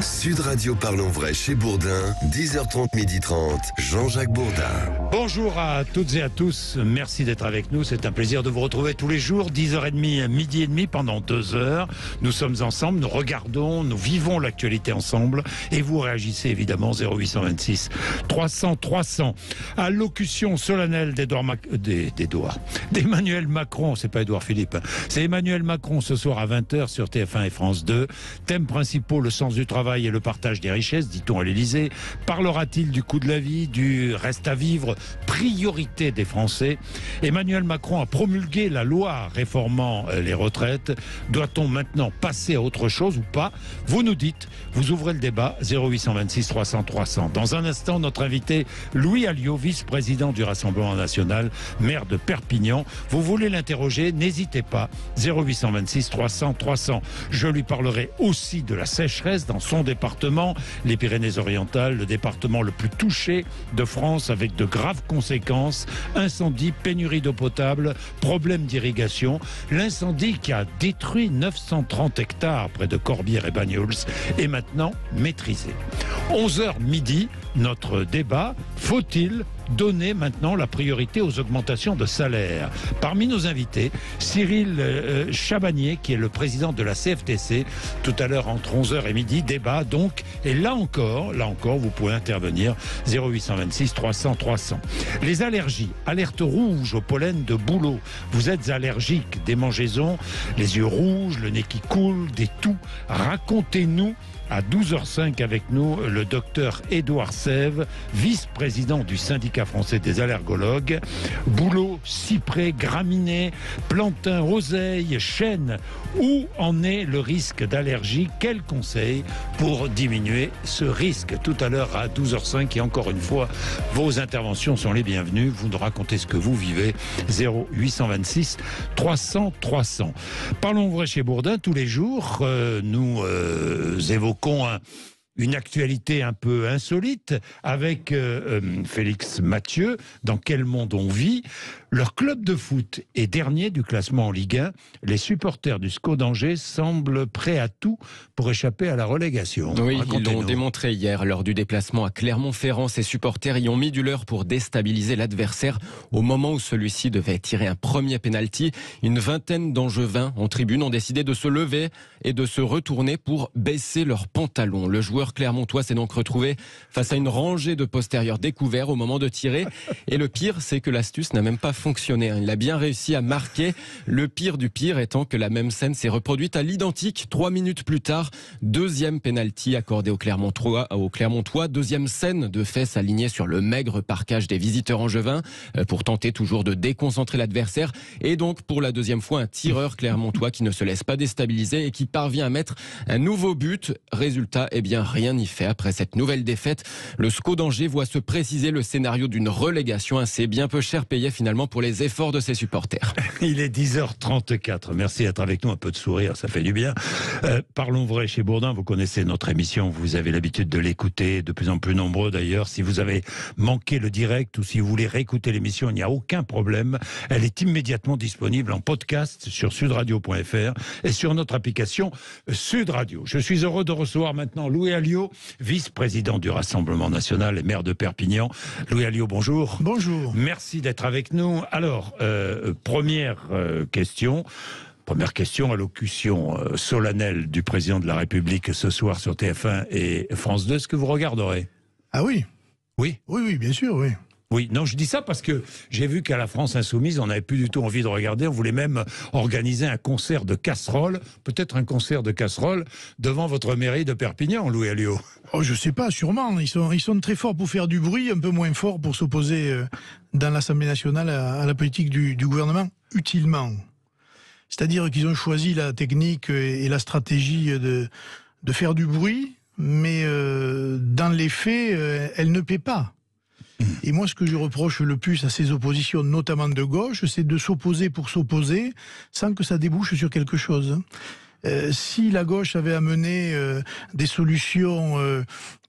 Sud Radio Parlons Vrai chez Bourdin, 10h30, 12h30, Jean-Jacques Bourdin. Bonjour à toutes et à tous, merci d'être avec nous, c'est un plaisir de vous retrouver tous les jours, 10h30, midi et demi, pendant 2 heures. Nous sommes ensemble, nous regardons, nous vivons l'actualité ensemble et vous réagissez évidemment 0826 300 300. Allocution solennelle d'Emmanuel Macron, c'est pas Édouard Philippe, c'est Emmanuel Macron ce soir à 20h sur TF1 et France 2. Thèmes principaux, le sens du travail et le partage des richesses, dit-on à l'Élysée. Parlera-t-il du coût de la vie, du reste à vivre, priorité des Français? Emmanuel Macron a promulgué la loi réformant les retraites. Doit-on maintenant passer à autre chose ou pas? Vous nous dites, vous ouvrez le débat, 0826 300 300. Dans un instant, notre invité Louis Alliot, vice-président du Rassemblement national, maire de Perpignan. Vous voulez l'interroger? N'hésitez pas, 0826 300 300. Je lui parlerai aussi de la sécheresse dans son département, les Pyrénées-Orientales, le département le plus touché de France avec de graves conséquences, incendie, pénurie d'eau potable, problème d'irrigation, l'incendie qui a détruit 930 hectares près de Corbières et Banyuls est maintenant maîtrisé. 11h midi, notre débat, faut-il donner maintenant la priorité aux augmentations de salaire? Parmi nos invités, Cyril Chabagnier, qui est le président de la CFTC, tout à l'heure entre 11h et midi, débat donc, et là encore, vous pouvez intervenir, 0826 300 300. Les allergies, alerte rouge au pollen de bouleau. Vous êtes allergique, démangeaisons, les yeux rouges, le nez qui coule, des toux. Racontez-nous. À 12h05 avec nous, le docteur Édouard Sève, vice-président du syndicat français des allergologues. Bouleau, cyprès, graminées, plantain, roseille, chêne. Où en est le risque d'allergie? Quels conseils pour diminuer ce risque? Tout à l'heure à 12h05 et encore une fois, vos interventions sont les bienvenues. Vous nous racontez ce que vous vivez. 0826 300 300. Parlons vrai chez Bourdin tous les jours. Nous évoquons une actualité un peu insolite avec Félix Mathieu. Dans quel monde on vit? Leur club de foot est dernier du classement en Ligue 1. Les supporters du SCO d'Angers semblent prêts à tout pour échapper à la relégation. Oui, ils l'ont démontré hier lors du déplacement à Clermont-Ferrand. Ces supporters y ont mis du leur pour déstabiliser l'adversaire au moment où celui-ci devait tirer un premier pénalty. Une vingtaine d'Angevins en tribune ont décidé de se lever et de se retourner pour baisser leurs pantalons. Le joueur clermontois s'est donc retrouvé face à une rangée de postérieurs découverts au moment de tirer. Et le pire, c'est que l'astuce n'a même pas fonctionné. Il a bien réussi à marquer. Le pire du pire étant que la même scène s'est reproduite à l'identique 3 minutes plus tard. Deuxième pénalty accordé au Clermontois. Deuxième scène de fesses alignées sur le maigre parquage des visiteurs angevins pour tenter toujours de déconcentrer l'adversaire. Et donc pour la deuxième fois, un tireur clermontois qui ne se laisse pas déstabiliser et qui parvient à mettre un nouveau but. Résultat, rien n'y fait. Après cette nouvelle défaite, le SCO d'Angers voit se préciser le scénario d'une relégation. C'est bien peu cher payé finalement pour les efforts de ses supporters. Il est 10h34. Merci d'être avec nous. Un peu de sourire, ça fait du bien. Parlons vrai chez Bourdin. Vous connaissez notre émission. Vous avez l'habitude de l'écouter. De plus en plus nombreux d'ailleurs. Si vous avez manqué le direct ou si vous voulez réécouter l'émission, il n'y a aucun problème. Elle est immédiatement disponible en podcast sur sudradio.fr et sur notre application Sud Radio. Je suis heureux de recevoir maintenant Louis Alliot, vice-président du Rassemblement national et maire de Perpignan. Louis Alliot, bonjour. Bonjour. Merci d'être avec nous. Alors, première question, allocution solennelle du président de la République ce soir sur TF1 et France 2. Est-ce que vous regarderez? Ah oui. Oui. Oui, bien sûr, oui. Oui, non, je dis ça parce que j'ai vu qu'à la France Insoumise, on n'avait plus du tout envie de regarder. On voulait même organiser un concert de casseroles, peut-être un concert de casseroles, devant votre mairie de Perpignan, Louis Alliot. Oh, je sais pas, sûrement. Ils sont très forts pour faire du bruit, un peu moins forts pour s'opposer dans l'Assemblée nationale à la politique du gouvernement, utilement. C'est-à-dire qu'ils ont choisi la technique et la stratégie de faire du bruit, mais dans les faits, elle ne paie pas. Et moi, ce que je reproche le plus à ces oppositions, notamment de gauche, c'est de s'opposer pour s'opposer sans que ça débouche sur quelque chose. Si la gauche avait amené des solutions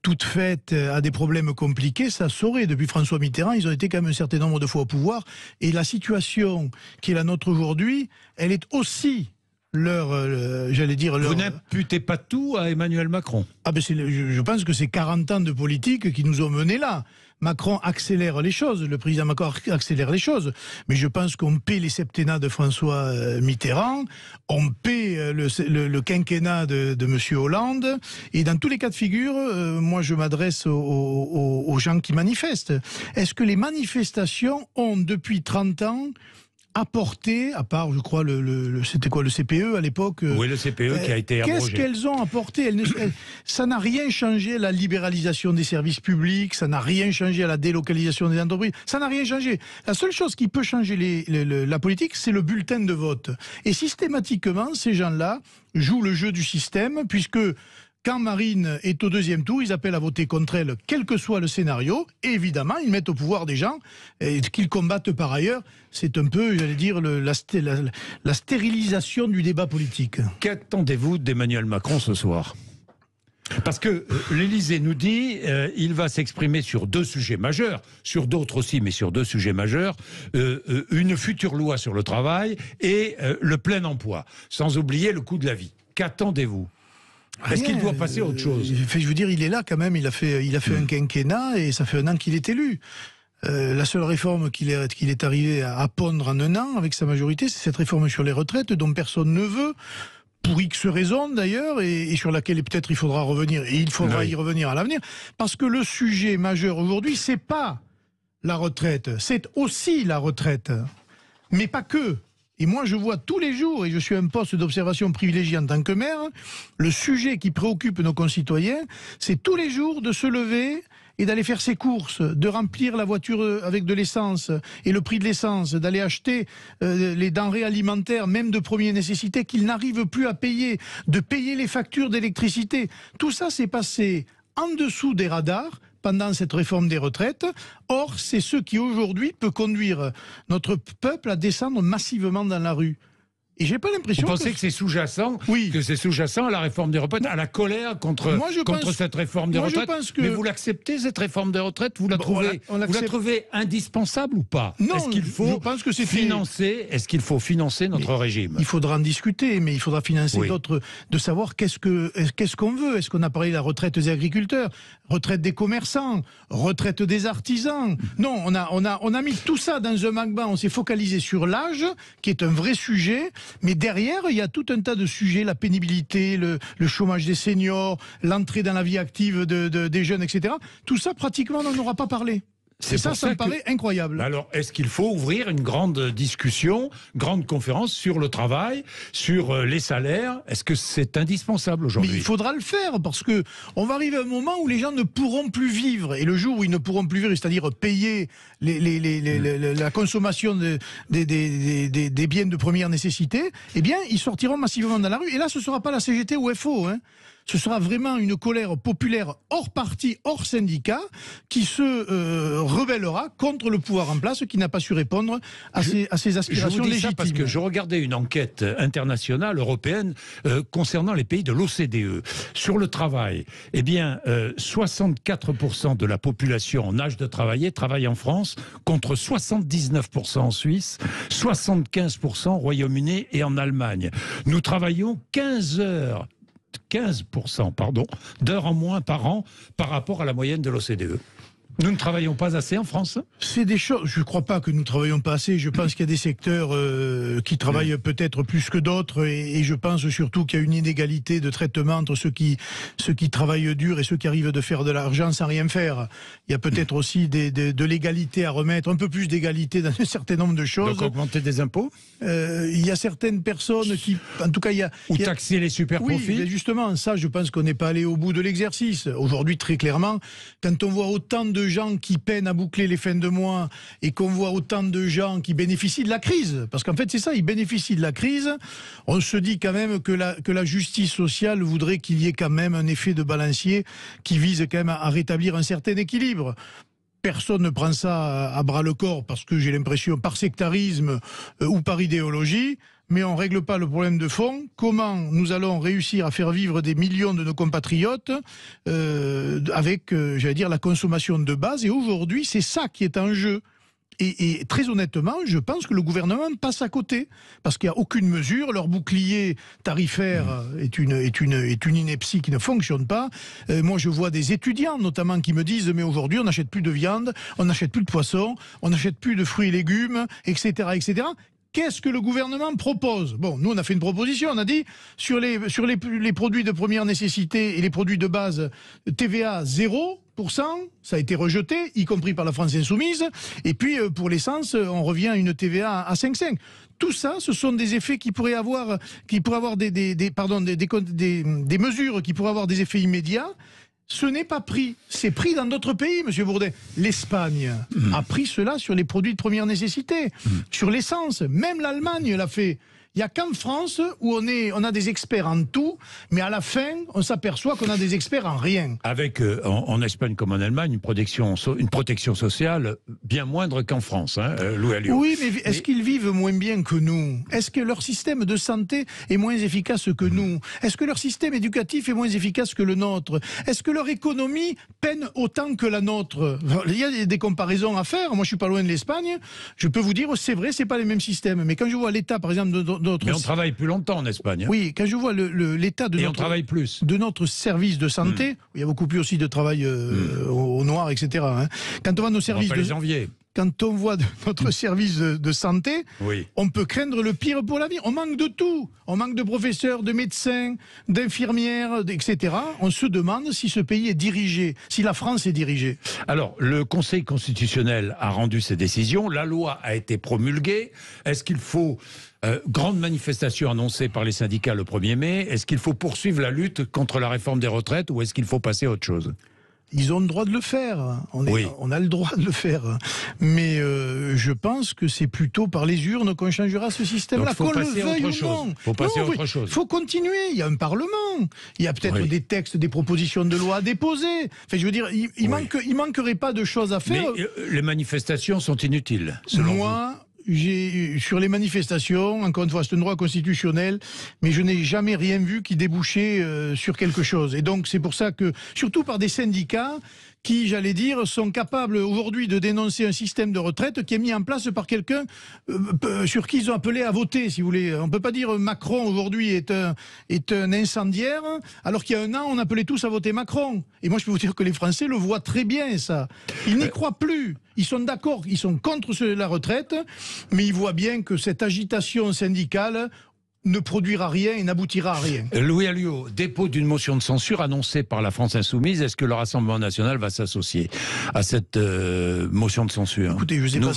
toutes faites à des problèmes compliqués, ça saurait. Depuis François Mitterrand, ils ont été quand même un certain nombre de fois au pouvoir. Et la situation qui est la nôtre aujourd'hui, elle est aussi j'allais dire... Vous n'imputez pas tout à Emmanuel Macron? Je pense que c'est 40 ans de politique qui nous ont menés là. Macron accélère les choses, le président Macron accélère les choses, mais je pense qu'on paie les septennats de François Mitterrand, on paie le quinquennat de M. Hollande, et dans tous les cas de figure, moi je m'adresse aux gens qui manifestent. Est-ce que les manifestations ont depuis 30 ans apporté, à part, je crois, c'était quoi, le CPE à l'époque? Oui, le CPE qui a été abrogé. Qu'est-ce qu'elles ont apporté? Ça n'a rien changé à la libéralisation des services publics, ça n'a rien changé à la délocalisation des entreprises, ça n'a rien changé. La seule chose qui peut changer la politique, c'est le bulletin de vote. Et systématiquement, ces gens-là jouent le jeu du système, puisque quand Marine est au deuxième tour, ils appellent à voter contre elle, quel que soit le scénario. Et évidemment, ils mettent au pouvoir des gens qu'ils combattent par ailleurs. C'est un peu, j'allais dire, la stérilisation du débat politique. Qu'attendez-vous d'Emmanuel Macron ce soir? Parce que l'Élysée nous dit il va s'exprimer sur 2 sujets majeurs, sur d'autres aussi, mais sur 2 sujets majeurs, une future loi sur le travail et le plein emploi, sans oublier le coût de la vie. Qu'attendez-vous? Est-ce qu'il doit passer à autre chose? Je veux dire, il est là quand même, il a fait un quinquennat et ça fait 1 an qu'il est élu. La seule réforme qu'il est arrivé à pondre en 1 an avec sa majorité, c'est cette réforme sur les retraites dont personne ne veut, pour X raisons d'ailleurs, et sur laquelle peut-être il faudra revenir, et il faudra y revenir à l'avenir, parce que le sujet majeur aujourd'hui, c'est pas la retraite, c'est aussi la retraite, mais pas que. Et moi, je vois tous les jours, et je suis un poste d'observation privilégié en tant que maire, le sujet qui préoccupe nos concitoyens, c'est tous les jours de se lever et d'aller faire ses courses, de remplir la voiture avec de l'essence et le prix de l'essence, d'aller acheter les denrées alimentaires, même de première nécessité, qu'ils n'arrivent plus à payer, de payer les factures d'électricité. Tout ça s'est passé en dessous des radars pendant cette réforme des retraites. Or, c'est ce qui aujourd'hui peut conduire notre peuple à descendre massivement dans la rue. Et j'ai pas l'impression. Vous pensez que c'est sous-jacent, que c'est sous-jacent à la réforme des retraites, à la colère contre cette réforme des retraites. Mais vous l'acceptez, cette réforme des retraites? Vous la trouvez indispensable ou pas? Non, est-ce qu'il faut financer notre régime? Il faudra en discuter, mais il faudra financer d'autres, de savoir qu'est-ce qu'on veut. Est-ce qu'on a parlé de la retraite des agriculteurs, retraite des commerçants, retraite des artisans? Non, on a mis tout ça dans un magma, on s'est focalisé sur l'âge, qui est un vrai sujet. Mais derrière, il y a tout un tas de sujets, la pénibilité, le chômage des seniors, l'entrée dans la vie active des jeunes, etc. Tout ça, pratiquement, on n'en aura pas parlé. Et ça me paraît incroyable. Alors, est-ce qu'il faut ouvrir une grande discussion, grande conférence sur le travail, sur les salaires? Est-ce que c'est indispensable aujourd'hui? Mais il faudra le faire, parce que on va arriver à un moment où les gens ne pourront plus vivre. Et le jour où ils ne pourront plus vivre, c'est-à-dire payer la consommation des biens de première nécessité, eh bien, ils sortiront massivement dans la rue. Et là, ce ne sera pas la CGT ou FO, hein. Ce sera vraiment une colère populaire hors parti, hors syndicat, qui se rebellera contre le pouvoir en place, qui n'a pas su répondre à ses aspirations légitimes. Ça parce que je regardais une enquête internationale, européenne, concernant les pays de l'OCDE. Sur le travail, eh bien, 64% de la population en âge de travailler travaille en France, contre 79% en Suisse, 75% au Royaume-Uni et en Allemagne. Nous travaillons 15% d'heures en moins par an par rapport à la moyenne de l'OCDE. Nous ne travaillons pas assez en France? C'est des choses. Je ne crois pas que nous ne travaillons pas assez. Je pense qu'il y a des secteurs qui travaillent peut-être plus que d'autres, et je pense surtout qu'il y a une inégalité de traitement entre ceux qui travaillent dur et ceux qui arrivent de faire de l'argent sans rien faire. Il y a peut-être aussi de l'égalité à remettre, un peu plus d'égalité dans un certain nombre de choses. Donc augmenter des impôts? Il y a certaines personnes qui, en tout cas, ou taxer les super profits. Oui, mais justement, ça, je pense qu'on n'est pas allé au bout de l'exercice. Aujourd'hui, très clairement, quand on voit autant de gens qui peinent à boucler les fins de mois et qu'on voit autant de gens qui bénéficient de la crise, parce qu'en fait c'est ça, ils bénéficient de la crise, on se dit quand même que la justice sociale voudrait qu'il y ait quand même un effet de balancier qui vise quand même à rétablir un certain équilibre. Personne ne prend ça à bras le corps, parce que j'ai l'impression, par sectarisme ou par idéologie, mais on ne règle pas le problème de fond. Comment nous allons réussir à faire vivre des millions de nos compatriotes avec, j'allais dire, la consommation de base? Et aujourd'hui, c'est ça qui est en jeu. Et très honnêtement, je pense que le gouvernement passe à côté, parce qu'il n'y a aucune mesure. Leur bouclier tarifaire est une ineptie qui ne fonctionne pas. Moi, je vois des étudiants, notamment, qui me disent « Mais aujourd'hui, on n'achète plus de viande, on n'achète plus de poisson, on n'achète plus de fruits et légumes, etc. etc. » Qu'est-ce que le gouvernement propose? Bon, nous, on a fait une proposition. On a dit, sur les produits de première nécessité et les produits de base, TVA 0%, ça a été rejeté, y compris par la France Insoumise. Et puis, pour l'essence, on revient à une TVA à 5,5. Tout ça, ce sont des effets qui pourraient avoir des mesures qui pourraient avoir des effets immédiats. Ce n'est pas pris. C'est pris dans d'autres pays, Monsieur Bourdet. L'Espagne a pris cela sur les produits de première nécessité, sur l'essence. Même l'Allemagne l'a fait. Il n'y a qu'en France où on a des experts en tout, mais à la fin, on s'aperçoit qu'on a des experts en rien. Avec, en Espagne comme en Allemagne, une protection sociale bien moindre qu'en France, hein, Louis Alliot. Oui, mais est-ce qu'ils vivent moins bien que nous? Est-ce que leur système de santé est moins efficace que nous? Est-ce que leur système éducatif est moins efficace que le nôtre? Est-ce que leur économie peine autant que la nôtre? Il y a des comparaisons à faire. Moi, je ne suis pas loin de l'Espagne. Je peux vous dire, c'est vrai, ce n'est pas les mêmes systèmes. Mais quand je vois l'état, par exemple, Mais on travaille plus longtemps en Espagne. Hein. Oui, quand je vois l'état de notre service de santé, il y a beaucoup plus aussi de travail au noir, etc. Hein. Quand on voit nos services Quand on voit notre service de santé, on peut craindre le pire pour la vie. On manque de tout. On manque de professeurs, de médecins, d'infirmières, etc. On se demande si ce pays est dirigé, si la France est dirigée. Alors, le Conseil constitutionnel a rendu ses décisions. La loi a été promulguée. Est-ce qu'il faut... grande manifestation annoncée par les syndicats le 1er mai. Est-ce qu'il faut poursuivre la lutte contre la réforme des retraites ou est-ce qu'il faut passer à autre chose? Ils ont le droit de le faire. On a le droit de le faire. Mais je pense que c'est plutôt par les urnes qu'on changera ce système-là. Qu'on le veuille ou non. Il faut passer à autre chose. Il faut continuer. Il y a un Parlement. Il y a peut-être des textes, des propositions de loi à déposer. Enfin, je veux dire, il manquerait pas de choses à faire. Mais les manifestations sont inutiles, selon vous. Sur les manifestations, encore une fois, c'est un droit constitutionnel, mais je n'ai jamais rien vu qui débouchait sur quelque chose. Et donc, c'est pour ça que, surtout par des syndicats qui, j'allais dire, sont capables aujourd'hui de dénoncer un système de retraite qui est mis en place par quelqu'un sur qui ils ont appelé à voter, si vous voulez. On ne peut pas dire Macron aujourd'hui est un incendiaire, alors qu'il y a un an, on appelait tous à voter Macron. Et moi, je peux vous dire que les Français le voient très bien, ça. Ils n'y croient plus. Ils sont d'accord, ils sont contre la retraite, mais ils voient bien que cette agitation syndicale ne produira rien et n'aboutira à rien. Louis Alliot, dépôt d'une motion de censure annoncée par la France Insoumise. Est-ce que le Rassemblement national va s'associer à cette motion de censure? Écoutez, je ne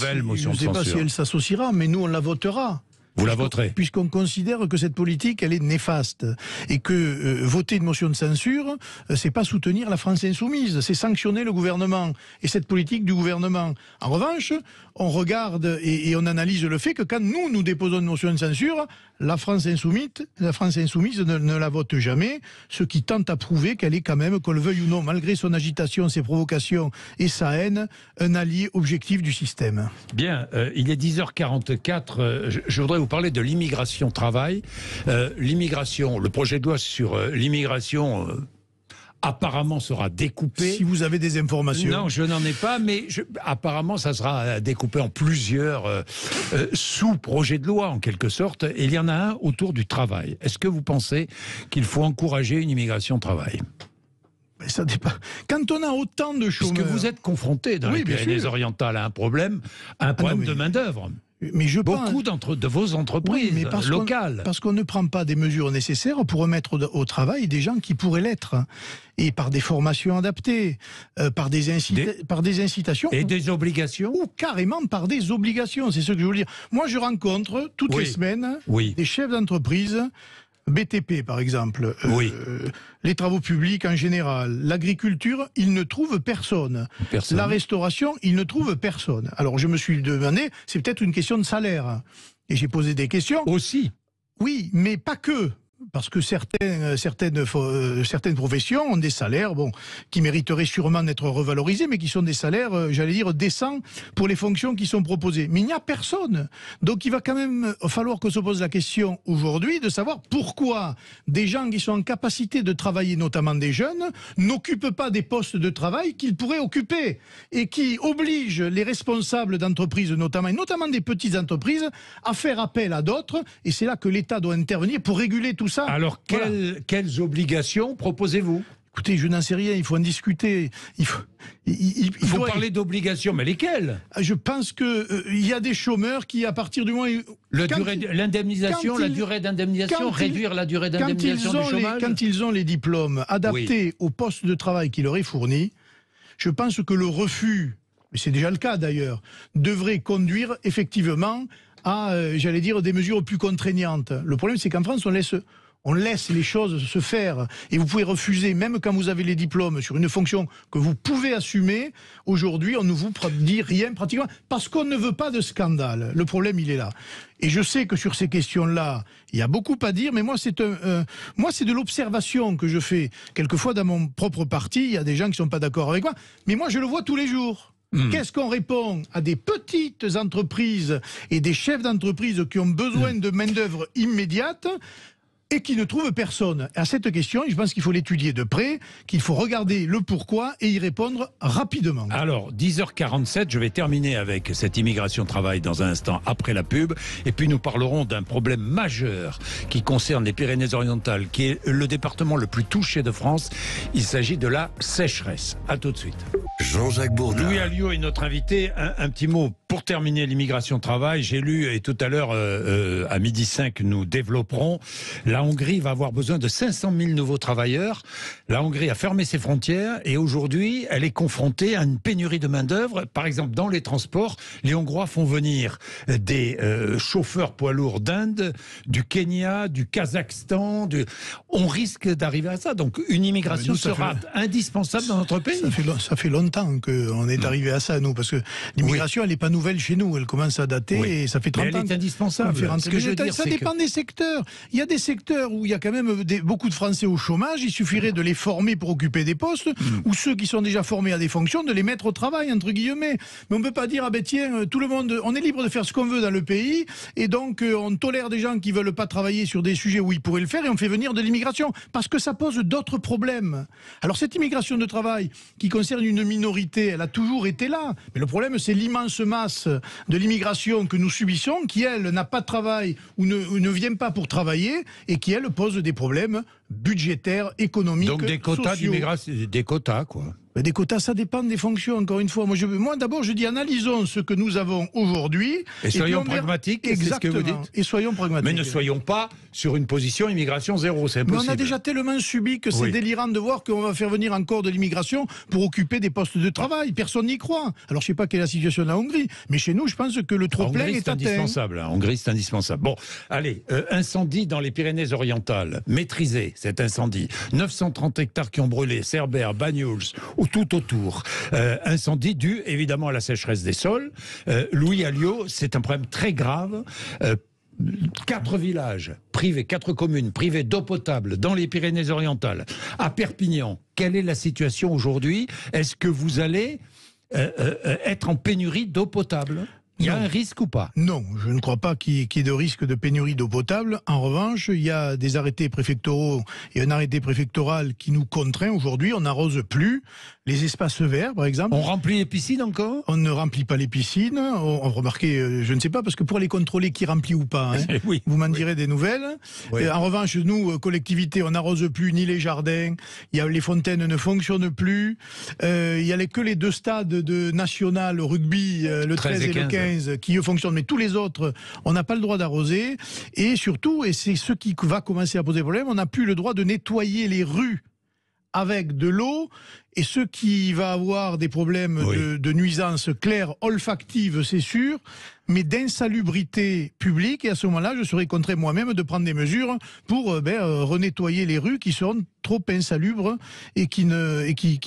sais pas si elle s'associera, mais nous, on la votera. Vous la voterez? Puisqu'on considère que cette politique, elle est néfaste. Et que voter une motion de censure, c'est pas soutenir la France insoumise, c'est sanctionner le gouvernement et cette politique du gouvernement. En revanche, on regarde et on analyse le fait que quand nous déposons une motion de censure, la France insoumise ne la vote jamais, ce qui tente à prouver qu'elle est quand même, qu'on le veuille ou non, malgré son agitation, ses provocations et sa haine, un allié objectif du système. Bien, il est 10h44, je voudrais vous parler de l'immigration-travail. L'immigration, le projet de loi sur l'immigration... apparemment sera découpé. Si vous avez des informations. Non, je n'en ai pas, mais apparemment ça sera découpé en plusieurs sous-projets de loi en quelque sorte. Et il y en a un autour du travail. Est-ce que vous pensez qu'il faut encourager une immigration-travail ? Ça dépend. Quand on a autant de chômeurs... Parce que vous êtes confronté dans les Pyrénées-Orientales à un problème de main-d'œuvre. Mais beaucoup de vos entreprises locales. Parce qu'on ne prend pas des mesures nécessaires pour remettre au travail des gens qui pourraient l'être. Et par des formations adaptées, par des incitations. Et des obligations. Ou carrément par des obligations, c'est ce que je veux dire. Moi, je rencontre toutes les semaines des chefs d'entreprise, BTP par exemple, les travaux publics en général, l'agriculture, ils ne trouvent personne. La restauration, ils ne trouvent personne. Alors je me suis demandé, c'est peut-être une question de salaire. Et j'ai posé des questions. Aussi. Oui, mais pas que. parce que certaines professions ont des salaires qui mériteraient sûrement d'être revalorisés, mais qui sont des salaires, j'allais dire, décents pour les fonctions qui sont proposées. Mais il n'y a personne. Donc il va quand même falloir qu'on se pose la question aujourd'hui de savoir pourquoi des gens qui sont en capacité de travailler, notamment des jeunes, n'occupent pas des postes de travail qu'ils pourraient occuper et qui obligent les responsables d'entreprises, notamment des petites entreprises, à faire appel à d'autres. Et c'est là que l'État doit intervenir pour réguler tout ça. Alors, quelles obligations proposez-vous ? Écoutez, je n'en sais rien, il faut en discuter. Il faut parler d'obligations, mais lesquelles ? Je pense qu'il y a des chômeurs qui, à partir du moment où... L'indemnisation, la durée d'indemnisation, réduire la durée d'indemnisation du chômage ? Quand ils ont les diplômes adaptés au poste de travail qui leur est fourni, je pense que le refus, mais c'est déjà le cas d'ailleurs, devrait conduire effectivement à, j'allais dire, des mesures plus contraignantes. Le problème, c'est qu'en France, on laisse les choses se faire. Et vous pouvez refuser, même quand vous avez les diplômes sur une fonction que vous pouvez assumer. Aujourd'hui, on ne vous dit rien pratiquement, parce qu'on ne veut pas de scandale. Le problème, il est là. Et je sais que sur ces questions-là, il y a beaucoup à dire, mais moi, c'est de l'observation que je fais. Quelquefois, dans mon propre parti, il y a des gens qui ne sont pas d'accord avec moi, mais moi, je le vois tous les jours. Qu'est-ce qu'on répond à des petites entreprises et des chefs d'entreprise qui ont besoin de main-d'œuvre immédiate et qui ne trouvent personne? À cette question, je pense qu'il faut l'étudier de près, qu'il faut regarder le pourquoi et y répondre rapidement. Alors, 10h47, je vais terminer avec cette immigration travail dans un instant après la pub. Et puis nous parlerons d'un problème majeur qui concerne les Pyrénées-Orientales, qui est le département le plus touché de France. Il s'agit de la sécheresse. À tout de suite. Jean-Jacques Bourdin. Louis Alliot est notre invité. Un petit mot pour terminer l'immigration travail. J'ai lu, et tout à l'heure, à 12h05, nous développerons. La Hongrie va avoir besoin de 500 000 nouveaux travailleurs. La Hongrie a fermé ses frontières et aujourd'hui, elle est confrontée à une pénurie de main-d'œuvre. Par exemple, dans les transports, les Hongrois font venir des chauffeurs poids lourds d'Inde, du Kenya, du Kazakhstan. On risque d'arriver à ça. Donc, une immigration sera indispensable dans notre pays. Ça fait longtemps qu'on est arrivé à ça, nous, parce que l'immigration, elle n'est pas nouvelle chez nous. Elle commence à dater et ça fait 30 ans. Elle est indispensable. Ça dépend des secteurs. Il y a des secteurs où il y a quand même beaucoup de Français au chômage, il suffirait de les former pour occuper des postes, ou ceux qui sont déjà formés à des fonctions, de les mettre au travail, entre guillemets. Mais on ne peut pas dire, ah ben tiens, tout le monde, on est libre de faire ce qu'on veut dans le pays, et donc on tolère des gens qui ne veulent pas travailler sur des sujets où ils pourraient le faire, et on fait venir de l'immigration, parce que ça pose d'autres problèmes. Alors cette immigration de travail, qui concerne une minorité, elle a toujours été là, mais le problème c'est l'immense masse de l'immigration que nous subissons, qui elle n'a pas de travail, ou ne vient pas pour travailler, et qui, elle, pose des problèmes budgétaires, économiques, sociaux. Donc des quotas d'immigration, des quotas, quoi. Des quotas, ça dépend des fonctions, encore une fois. Moi d'abord, je dis, analysons ce que nous avons aujourd'hui. Et soyons pragmatiques, c'est ce que vous dites. Et soyons pragmatiques. Mais ne soyons pas sur une position immigration zéro, c'est impossible. Mais on a déjà tellement subi que c'est délirant de voir qu'on va faire venir encore de l'immigration pour occuper des postes de travail. Personne n'y croit. Alors je ne sais pas quelle est la situation de la Hongrie, mais chez nous, je pense que le trop-plein est atteint. Indispensable. En Hongrie, c'est indispensable. Bon, allez, incendie dans les Pyrénées-Orientales. Maîtrisé, cet incendie. 930 hectares qui ont brûlé, Cerbère, Banyuls, ou tout autour. Incendie dû évidemment à la sécheresse des sols. Louis Alliot, c'est un problème très grave. 4 villages privés, 4 communes privées d'eau potable dans les Pyrénées-Orientales. À Perpignan, quelle est la situation aujourd'hui? Est-ce que vous allez être en pénurie d'eau potable? Il y a un risque ou pas? Non, je ne crois pas qu'il y ait de risque de pénurie d'eau potable. En revanche, il y a des arrêtés préfectoraux et un arrêté préfectoral qui nous contraint aujourd'hui. On n'arrose plus les espaces verts, par exemple. On remplit les piscines encore? On ne remplit pas les piscines. Remarquez, je ne sais pas, parce que pour aller contrôler qui remplit ou pas, hein, vous m'en direz des nouvelles. En revanche, nous, collectivités, on n'arrose plus ni les jardins. Les fontaines ne fonctionnent plus. Il n'y a que les 2 stades de national rugby, le 13 et le 15. Qui fonctionnent, mais tous les autres, on n'a pas le droit d'arroser. Et surtout, et c'est ce qui va commencer à poser problème, on n'a plus le droit de nettoyer les rues avec de l'eau. Et ce qui va avoir des problèmes de nuisances claires, olfactives, c'est sûr, mais d'insalubrité publique. Et à ce moment-là, je serai contraint moi-même de prendre des mesures pour renettoyer les rues qui seront trop insalubres et qui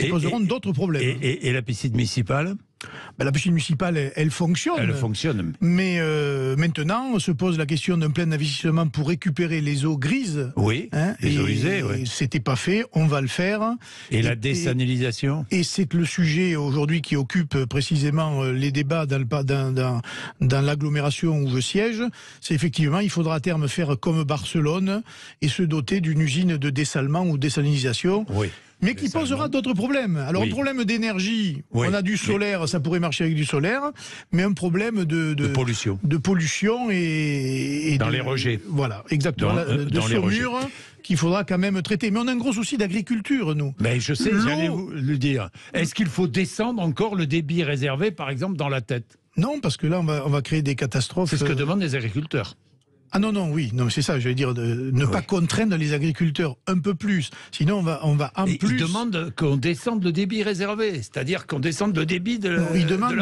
poseront d'autres problèmes. Et la piscine municipale? La piscine municipale, elle fonctionne. Elle fonctionne. Mais maintenant, se pose la question d'un plein d'investissement pour récupérer les eaux grises. Oui, les eaux usées, oui. C'était pas fait, on va le faire. Et la désalinisation ? Et c'est le sujet aujourd'hui qui occupe précisément les débats dans l'agglomération où je siège. C'est effectivement, il faudra à terme faire comme Barcelone et se doter d'une usine de dessalement ou désalinisation. Oui. Mais qui posera d'autres problèmes. Alors, un problème d'énergie, on a du solaire, ça pourrait marcher avec du solaire, mais un problème de pollution. De pollution et dans les rejets. Voilà, exactement. De saumure qu'il faudra quand même traiter. Mais on a un gros souci d'agriculture, nous. Mais je sais, j'allais vous le dire. Est-ce qu'il faut descendre encore le débit réservé, par exemple, dans la tête ? Non, parce que là, on va créer des catastrophes. C'est ce que demandent les agriculteurs. Ah non, c'est ça, je veux dire, ne pas contraindre les agriculteurs un peu plus. Sinon, on va en plus... Ils demandent qu'on descende le débit réservé, c'est-à-dire qu'on descende le débit de la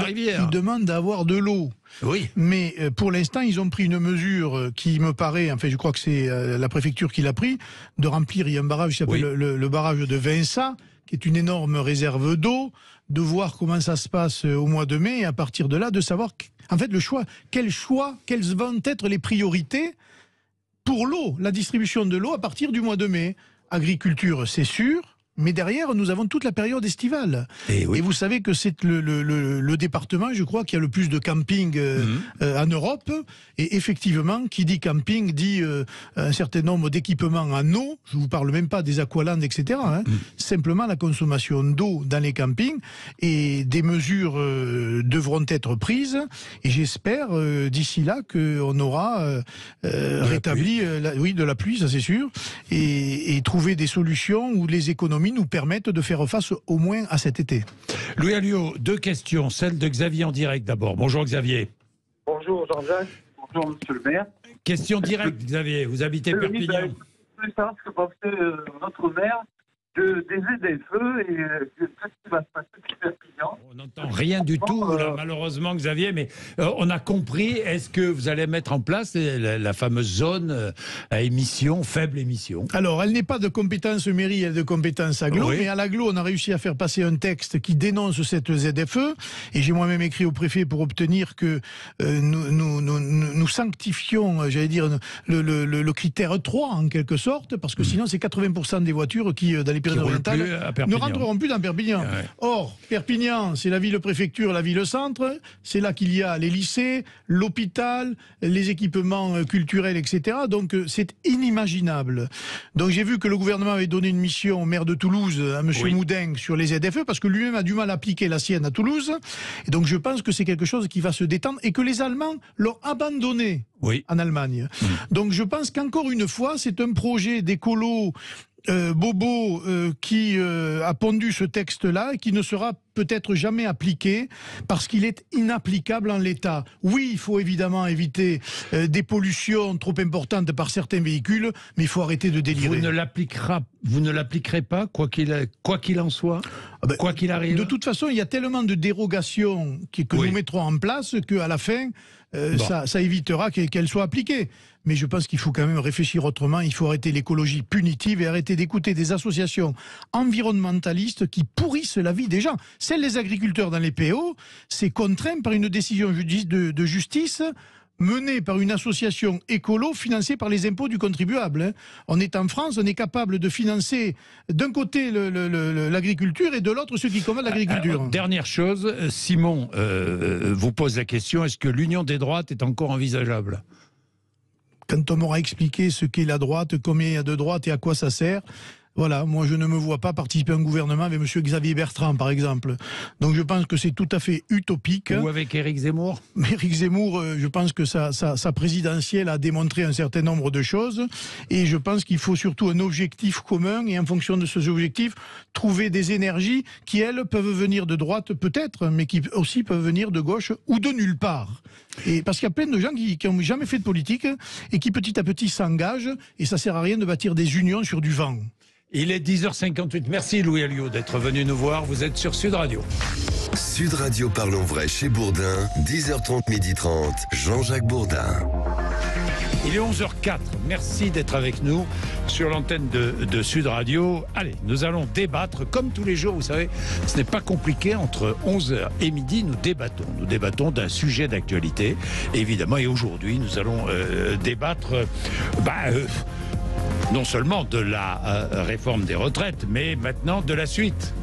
rivière. Ils demandent d'avoir de l'eau. Oui. Mais pour l'instant, ils ont pris une mesure qui me paraît, enfin je crois que c'est la préfecture qui l'a pris, de remplir, il y a un barrage qui s'appelle le barrage de Vinça, qui est une énorme réserve d'eau, de voir comment ça se passe au mois de mai, et à partir de là, de savoir, en fait, quelles vont être les priorités pour l'eau, la distribution de l'eau à partir du mois de mai. Agriculture, c'est sûr, mais derrière, nous avons toute la période estivale. Et vous savez que c'est le département, je crois, qui a le plus de camping en Europe. Et effectivement, qui dit camping, dit un certain nombre d'équipements en eau. Je ne vous parle même pas des aqualandes, etc. Simplement la consommation d'eau dans les campings. Et des mesures devront être prises. Et j'espère, d'ici là, qu'on aura rétabli de la pluie, ça c'est sûr. Et trouver des solutions où les économies nous permettent de faire face au moins à cet été. Louis Alliot, 2 questions. Celle de Xavier en direct d'abord. Bonjour Xavier. Bonjour Jean-Jacques. Bonjour Monsieur le maire. Question directe Xavier, vous habitez Perpignan. Je voulais savoir ce que pensait notre maire des ZFE et qu'est-ce qui va se passer sur Perpignan. On n'entend rien du tout là, malheureusement Xavier, mais on a compris. Est-ce que vous allez mettre en place la fameuse zone à émission, faible émission? Alors, elle n'est pas de compétence mairie, elle est de compétence agglo, mais à l'agglo, on a réussi à faire passer un texte qui dénonce cette ZFE, et j'ai moi-même écrit au préfet pour obtenir que nous sanctifions, j'allais dire, le critère 3 en quelque sorte, parce que sinon c'est 80% des voitures qui, dans les Pyrénées-Orientales, ne rentreront plus dans Perpignan. Ouais. Or, Perpignan, c'est la ville-préfecture, la ville-centre, c'est là qu'il y a les lycées, l'hôpital, les équipements culturels, etc. Donc c'est inimaginable. Donc j'ai vu que le gouvernement avait donné une mission au maire de Toulouse, à M. Moudin, sur les ZFE, parce que lui-même a du mal à appliquer la sienne à Toulouse. Et donc je pense que c'est quelque chose qui va se détendre et que les Allemands l'ont abandonné en Allemagne. Donc je pense qu'encore une fois, c'est un projet d'écolo Bobo qui a pondu ce texte-là et qui ne sera peut-être jamais appliqué parce qu'il est inapplicable en l'état. Oui, il faut évidemment éviter des pollutions trop importantes par certains véhicules, mais il faut arrêter de délirer. Vous ne l'appliquerez pas, quoi qu'il en soit, quoi qu'il arrive. De toute façon, il y a tellement de dérogations que nous mettrons en place qu'à la fin, ça évitera qu'elles soient appliquées. Mais je pense qu'il faut quand même réfléchir autrement. Il faut arrêter l'écologie punitive et arrêter d'écouter des associations environnementalistes qui pourrissent la vie des gens. Celles des agriculteurs dans les PO, c'est contraint par une décision de justice menée par une association écolo financée par les impôts du contribuable. On est en France, on est capable de financer d'un côté l'agriculture et de l'autre ceux qui combattent l'agriculture. Dernière chose, Simon vous pose la question, est-ce que l'union des droites est encore envisageable ? Quand on m'aura expliqué ce qu'est la droite, combien il y a de droite et à quoi ça sert, voilà, moi je ne me vois pas participer à un gouvernement avec M. Xavier Bertrand, par exemple. Donc je pense que c'est tout à fait utopique. Ou avec Éric Zemmour ? Éric Zemmour, je pense que sa présidentielle a démontré un certain nombre de choses. Et je pense qu'il faut surtout un objectif commun. Et en fonction de ces objectifs, trouver des énergies qui, elles, peuvent venir de droite peut-être, mais qui aussi peuvent venir de gauche ou de nulle part. Et parce qu'il y a plein de gens qui n'ont jamais fait de politique et qui petit à petit s'engagent. Et ça ne sert à rien de bâtir des unions sur du vent. Il est 10h58. Merci Louis Alliot d'être venu nous voir. Vous êtes sur Sud Radio. Sud Radio Parlons Vrai chez Bourdin, 10h30, 12h30, Jean-Jacques Bourdin. Il est 11h04. Merci d'être avec nous. sur l'antenne de Sud Radio. Allez, nous allons débattre comme tous les jours, vous savez, ce n'est pas compliqué, entre 11h et midi, nous débattons d'un sujet d'actualité, évidemment, et aujourd'hui, nous allons débattre non seulement de la réforme des retraites, mais maintenant de la suite.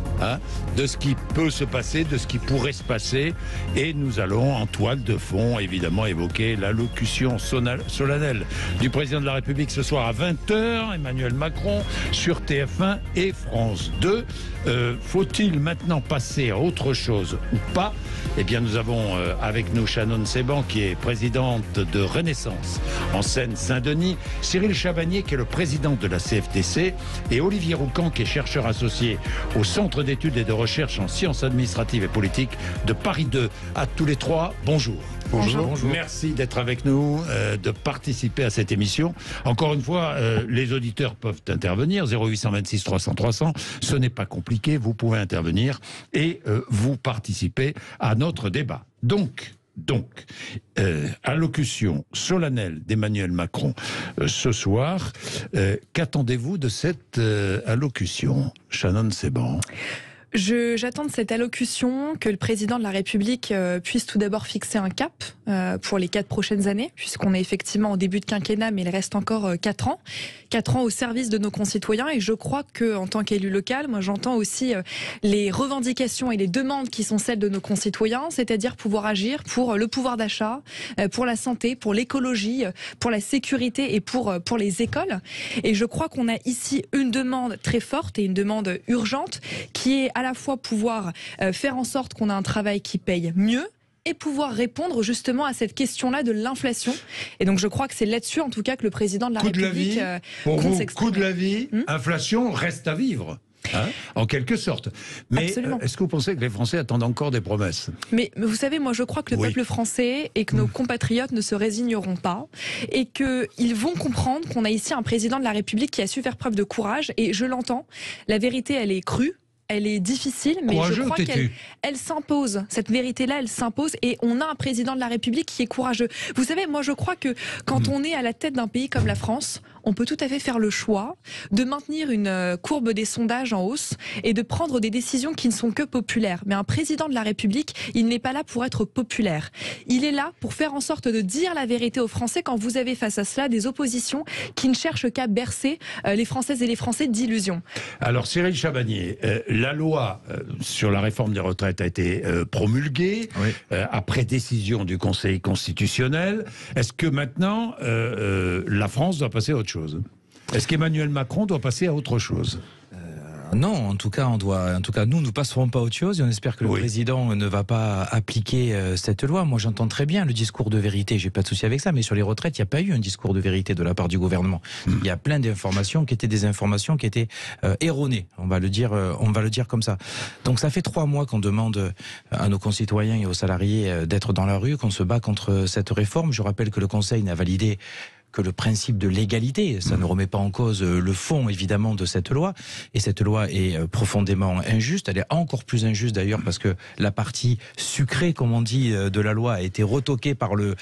De ce qui peut se passer, de ce qui pourrait se passer. Et nous allons, en toile de fond, évidemment, évoquer l'allocution solennelle du président de la République ce soir à 20h, Emmanuel Macron, sur TF1 et France 2. Faut-il maintenant passer à autre chose ou pas? Eh bien, nous avons avec nous Shannon Seban, qui est présidente de Renaissance en Seine-Saint-Denis, Cyril Chabagnier, qui est le président de la CFTC, et Olivier Roucan, qui est chercheur associé au Centre d'études et de recherche en sciences administratives et politiques de Paris 2. À tous les trois, bonjour. Bonjour. Merci d'être avec nous, de participer à cette émission. Encore une fois, les auditeurs peuvent intervenir, 0826 300 300. Ce n'est pas compliqué, vous pouvez intervenir et vous participer à notre débat. Donc, allocution solennelle d'Emmanuel Macron ce soir. Qu'attendez-vous de cette allocution, Shannon Seban? J'attends de cette allocution que le président de la République puisse tout d'abord fixer un cap pour les 4 prochaines années, puisqu'on est effectivement au début de quinquennat, mais il reste encore 4 ans. 4 ans au service de nos concitoyens, et je crois qu'en tant qu'élu local, moi j'entends aussi les revendications et les demandes qui sont celles de nos concitoyens, c'est-à-dire pouvoir agir pour le pouvoir d'achat, pour la santé, pour l'écologie, pour la sécurité et pour les écoles. Et je crois qu'on a ici une demande très forte et une demande urgente qui est à la fois pouvoir faire en sorte qu'on a un travail qui paye mieux et pouvoir répondre justement à cette question-là de l'inflation. Et donc je crois que c'est là-dessus, en tout cas, que le président de la République pour compte vous, s'exprimer. Coût de la vie, inflation, reste à vivre. En quelque sorte. Mais est-ce que vous pensez que les Français attendent encore des promesses? Mais vous savez, moi je crois que le peuple français et que nos compatriotes ne se résigneront pas et qu'ils vont comprendre qu'on a ici un président de la République qui a su faire preuve de courage, et je l'entends, la vérité elle est crue. Elle est difficile, mais courageux, je crois qu'elle s'impose. Cette vérité-là, elle s'impose, et on a un président de la République qui est courageux. Vous savez, moi je crois que quand on est à la tête d'un pays comme la France, on peut tout à fait faire le choix de maintenir une courbe des sondages en hausse et de prendre des décisions qui ne sont que populaires. Mais un président de la République, il n'est pas là pour être populaire. Il est là pour faire en sorte de dire la vérité aux Français quand vous avez face à cela des oppositions qui ne cherchent qu'à bercer les Françaises et les Français d'illusions. Alors Cyril Chabagnier, la loi sur la réforme des retraites a été promulguée après décision du Conseil constitutionnel. Est-ce que maintenant la France doit passer à autre chose? Est-ce qu'Emmanuel Macron doit passer à autre chose? Non, en tout cas, nous ne passerons pas à autre chose, et on espère que le président ne va pas appliquer cette loi. Moi, j'entends très bien le discours de vérité, j'ai pas de souci avec ça, mais sur les retraites, il n'y a pas eu un discours de vérité de la part du gouvernement. Il y a plein d'informations qui étaient des informations qui étaient erronées, on va le dire comme ça. Donc ça fait 3 mois qu'on demande à nos concitoyens et aux salariés d'être dans la rue, qu'on se bat contre cette réforme. Je rappelle que le Conseil n'a validé que le principe de l'égalité. Ça ne remet pas en cause le fond, évidemment, de cette loi. Et cette loi est profondément injuste. Elle est encore plus injuste, d'ailleurs, parce que la partie sucrée, comme on dit, de la loi a été retoquée par le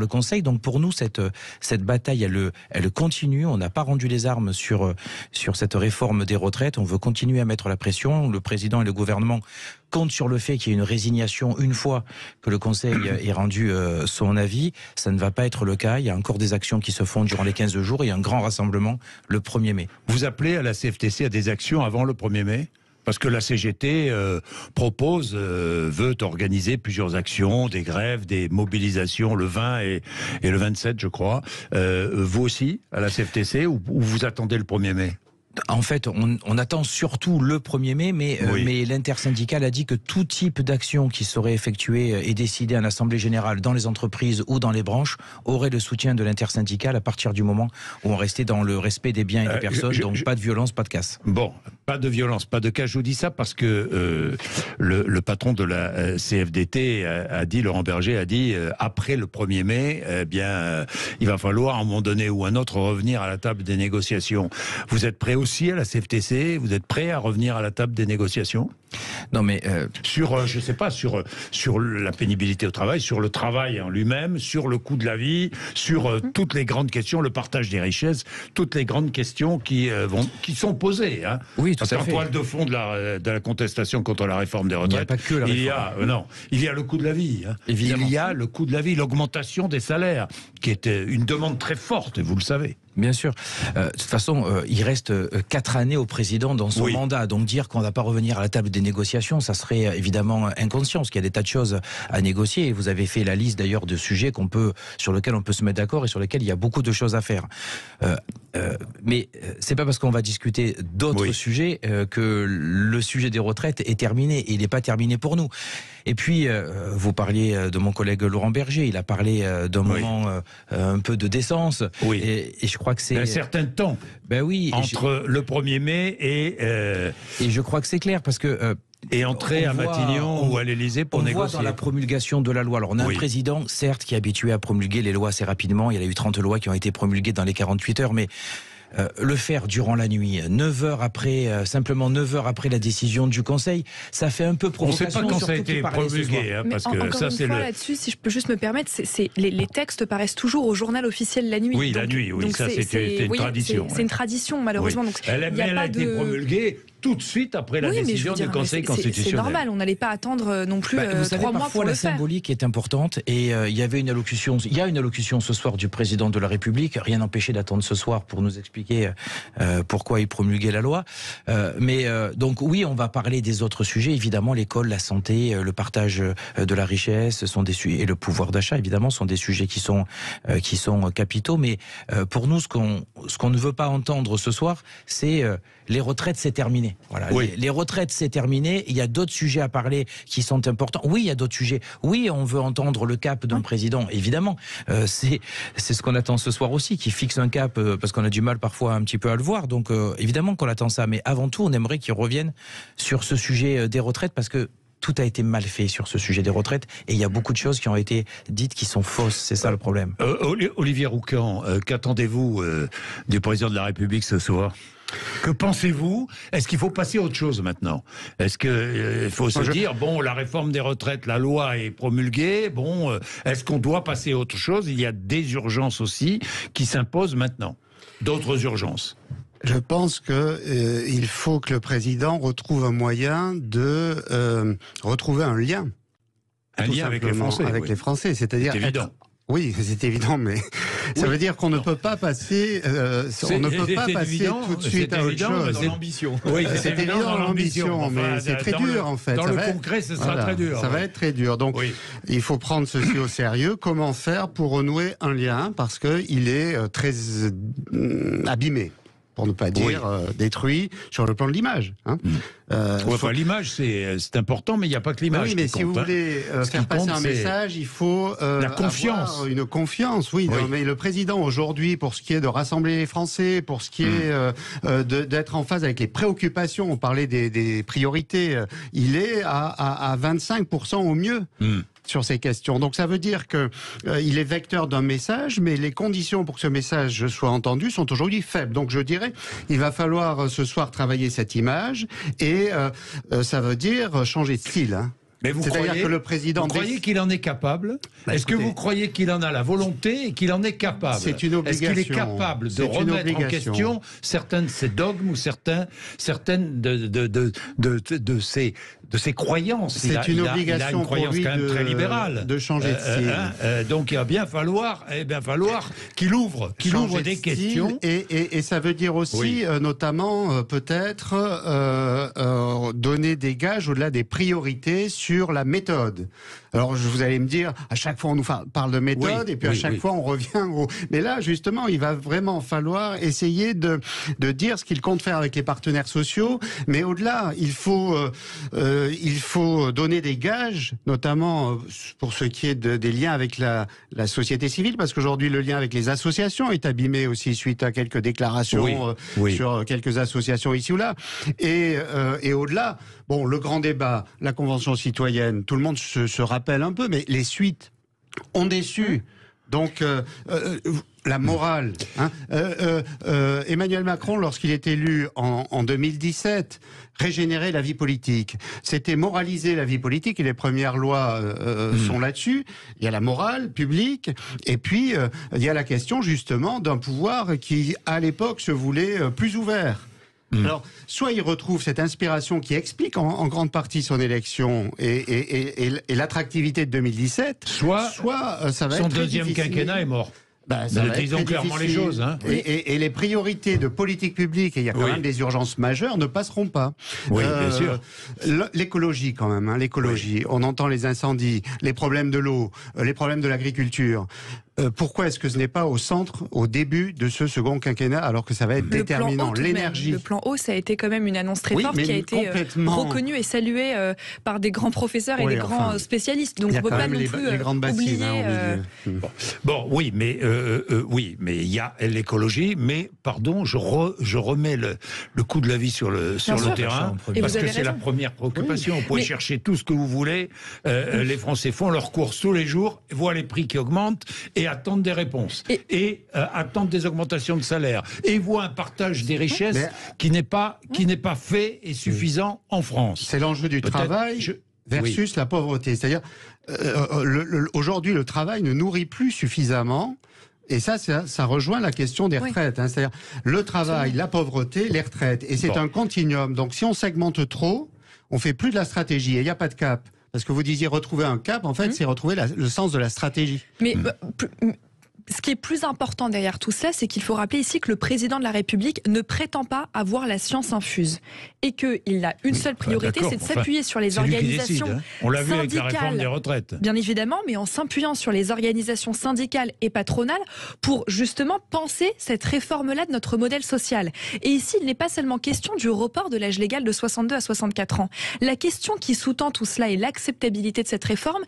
Conseil. Donc, pour nous, cette bataille, elle continue. On n'a pas rendu les armes sur cette réforme des retraites. On veut continuer à mettre la pression. Le président et le gouvernement comptent sur le fait qu'il y ait une résignation une fois que le Conseil ait rendu son avis. Ça ne va pas être le cas. Il y a encore des actions qui se font durant les 15 jours et un grand rassemblement le 1er mai. Vous appelez à la CFTC à des actions avant le 1er mai ? Parce que la CGT veut organiser plusieurs actions, des grèves, des mobilisations le 20 et le 27, je crois. Vous aussi, à la CFTC, ou vous attendez le 1er mai ? En fait, on attend surtout le 1er mai, mais l'intersyndicale a dit que tout type d'action qui serait effectuée et décidée en Assemblée Générale dans les entreprises ou dans les branches aurait le soutien de l'intersyndicale à partir du moment où on restait dans le respect des biens et des personnes, donc pas de violence, pas de casse. Bon, pas de violence, pas de casse, je vous dis ça parce que le patron de la CFDT a dit, Laurent Berger a dit, après le 1er mai, il va falloir à un moment donné ou un autre revenir à la table des négociations. Vous êtes prêts aussi à la CFTC, vous êtes prêt à revenir à la table des négociations ? Non mais sur, je sais pas, sur la pénibilité au travail, sur le travail en lui-même, sur le coût de la vie, sur toutes les grandes questions, le partage des richesses, toutes les grandes questions qui sont posées. Hein. Oui, tout Parce à qu'en fait. toile de fond de la contestation contre la réforme des retraites, Il n'y a pas que la réforme. il y a le coût de la vie. Hein. Évidemment. Il y a le coût de la vie, l'augmentation des salaires, qui est une demande très forte, et vous le savez. Bien sûr. De toute façon, il reste 4 années au président dans son mandat. Donc dire qu'on ne va pas revenir à la table des négociations, ça serait évidemment inconscient, parce qu'il y a des tas de choses à négocier. Et vous avez fait la liste d'ailleurs de sujets sur lesquels on peut se mettre d'accord et sur lesquels il y a beaucoup de choses à faire. Mais c'est pas parce qu'on va discuter d'autres sujets que le sujet des retraites est terminé. Et il n'est pas terminé pour nous. Et puis, vous parliez de mon collègue Laurent Berger. Il a parlé d'un moment un peu de décence. Oui. Et je crois que c'est un certain temps. Ben oui. Entre le 1er mai et je crois que c'est clair parce que. Et entrer à Matignon ou à l'Élysée pour négocier. On voit dans la promulgation de la loi. Alors on a un président, certes, qui est habitué à promulguer les lois assez rapidement. Il y a eu 30 lois qui ont été promulguées dans les 48 heures, mais le faire durant la nuit, 9 heures après, simplement 9 heures après la décision du Conseil, ça fait un peu provocation. On ne sait pas quand ça a été promulgué, hein, parce que ça c'est là-dessus, si je peux juste me permettre, les textes paraissent toujours au journal officiel la nuit. Oui, la nuit, oui, ça c'est une tradition. C'est une tradition, malheureusement. Oui. Donc, elle a été promulguée tout de suite après la décision du Conseil constitutionnel. C'est normal, on n'allait pas attendre non plus 3 mois pour le faire. La symbolique est importante et il y avait une allocution, il y a une allocution ce soir du président de la République, rien n'empêchait d'attendre ce soir pour nous expliquer pourquoi il promulguait la loi. Donc oui, on va parler des autres sujets, évidemment l'école, la santé, le partage de la richesse sont des sujets, et le pouvoir d'achat évidemment sont des sujets qui sont capitaux, mais pour nous ce qu'on ne veut pas entendre ce soir, c'est les retraites, c'est terminé. Voilà, les retraites, c'est terminé. Il y a d'autres sujets à parler qui sont importants. Oui, il y a d'autres sujets. Oui, on veut entendre le cap d'un président, évidemment. C'est ce qu'on attend ce soir aussi, qui fixe un cap, parce qu'on a du mal parfois un petit peu à le voir. Donc, évidemment qu'on attend ça. Mais avant tout, on aimerait qu'il revienne sur ce sujet des retraites, parce que tout a été mal fait sur ce sujet des retraites et il y a beaucoup de choses qui ont été dites qui sont fausses. C'est ça le problème. Olivier Roucan, qu'attendez-vous du président de la République ce soir ? Que pensez-vous ? Est-ce qu'il faut passer à autre chose maintenant ? Est-ce qu'il faut se dire, bon, la réforme des retraites, la loi est promulguée, bon, est-ce qu'on doit passer à autre chose ? Il y a des urgences aussi qui s'imposent maintenant. D'autres urgences. Je pense qu'il faut que le président retrouve un moyen de retrouver un lien. Un lien avec les Français. Avec les Français, c'est-à-dire... C'est évident. Oui, c'est évident, mais ça veut dire qu'on ne peut pas passer, tout de suite à autre chose. C'est l'ambition. Oui, c'est évident dans l'ambition, mais c'est très dur en fait. Dans le concret, ce sera très dur. Ça va être très dur. Donc, il faut prendre ceci au sérieux. Comment faire pour renouer un lien, parce qu'il est très abîmé, pour ne pas dire détruit sur le plan de l'image. Hein. L'image, c'est important, mais il n'y a pas que l'image. Oui, mais si vous voulez faire passer un message, il faut la confiance. Avoir une confiance. Oui, non, mais le président aujourd'hui, pour ce qui est de rassembler les Français, pour ce qui est d'être en phase avec les préoccupations, on parlait des priorités, il est à 25% au mieux. Sur ces questions. Donc ça veut dire que il est vecteur d'un message, mais les conditions pour que ce message soit entendu sont aujourd'hui faibles. Donc je dirais, il va falloir ce soir travailler cette image et ça veut dire changer de style. Hein. Mais vous croyez qu'il en est capable ? Est-ce que vous croyez qu'il en a la volonté et qu'il en est capable ? C'est une obligation. Est-ce qu'il est capable de remettre en question certains de ses dogmes ou certaines de ses croyances ? C'est une obligation. Il a une croyance quand même très libérale. De changer de style. Donc il va bien falloir qu'il ouvre des questions. Et ça veut dire aussi, notamment, peut-être donner des gages au-delà des priorités sur la méthode. Alors vous allez me dire, à chaque fois on nous parle de méthode et puis à chaque fois on revient au... Mais là justement il va vraiment falloir essayer de dire ce qu'il compte faire avec les partenaires sociaux, mais au-delà il faut donner des gages, notamment pour ce qui est des liens avec la société civile, parce qu'aujourd'hui le lien avec les associations est abîmé aussi suite à quelques déclarations sur quelques associations ici ou là, et au-delà, bon, le grand débat, la Convention citoyenne, tout le monde se rappelle un peu, mais les suites ont déçu. Donc, la morale. Hein. Emmanuel Macron, lorsqu'il est élu en 2017, régénérer la vie politique. C'était moraliser la vie politique, et les premières lois sont là-dessus. Il y a la morale publique, et puis il y a la question justement d'un pouvoir qui, à l'époque, se voulait plus ouvert. Alors, soit il retrouve cette inspiration qui explique en grande partie son élection et l'attractivité de 2017, soit ça va être son très deuxième difficile. quinquennat est mort. Disons clairement les choses. Hein. Et les priorités de politique publique, et il y a quand même des urgences majeures, ne passeront pas. Oui, bien sûr. L'écologie quand même, l'écologie. On entend les incendies, les problèmes de l'eau, les problèmes de l'agriculture. Pourquoi est-ce que ce n'est pas au centre, au début de ce second quinquennat, alors que ça va être déterminant? L'énergie. Le plan eau, ça a été quand même une annonce très forte qui a été reconnue et saluée par des grands professeurs et des grands spécialistes. Donc on ne peut pas non plus les grandes bassines, oublier... Bon, oui, mais il y a l'écologie, mais pardon, je remets le coût de la vie sur le terrain, parce que c'est la première préoccupation. Vous pouvez chercher tout ce que vous voulez. Les Français font leurs courses tous les jours, voient les prix qui augmentent et attendent des réponses. Et attendent des augmentations de salaire. Et voient un partage des richesses qui n'est pas fait et suffisant en France. C'est l'enjeu du travail versus la pauvreté. C'est-à-dire, aujourd'hui, le travail ne nourrit plus suffisamment. Et ça rejoint la question des retraites. Hein. C'est-à-dire, le travail, la pauvreté, les retraites. Et c'est un continuum. Donc, si on segmente trop, on fait plus de la stratégie. Et il n'y a pas de cap. Parce que vous disiez retrouver un cap, en fait, c'est retrouver le sens de la stratégie. Mais ce qui est plus important derrière tout cela, c'est qu'il faut rappeler ici que le président de la République ne prétend pas avoir la science infuse et qu'il a une seule priorité, c'est de s'appuyer sur les organisations syndicales. On l'a vu avec la réforme des retraites. Bien évidemment, mais en s'appuyant sur les organisations syndicales et patronales pour justement penser cette réforme-là de notre modèle social. Et ici, il n'est pas seulement question du report de l'âge légal de 62 à 64 ans. La question qui sous-tend tout cela et l'acceptabilité de cette réforme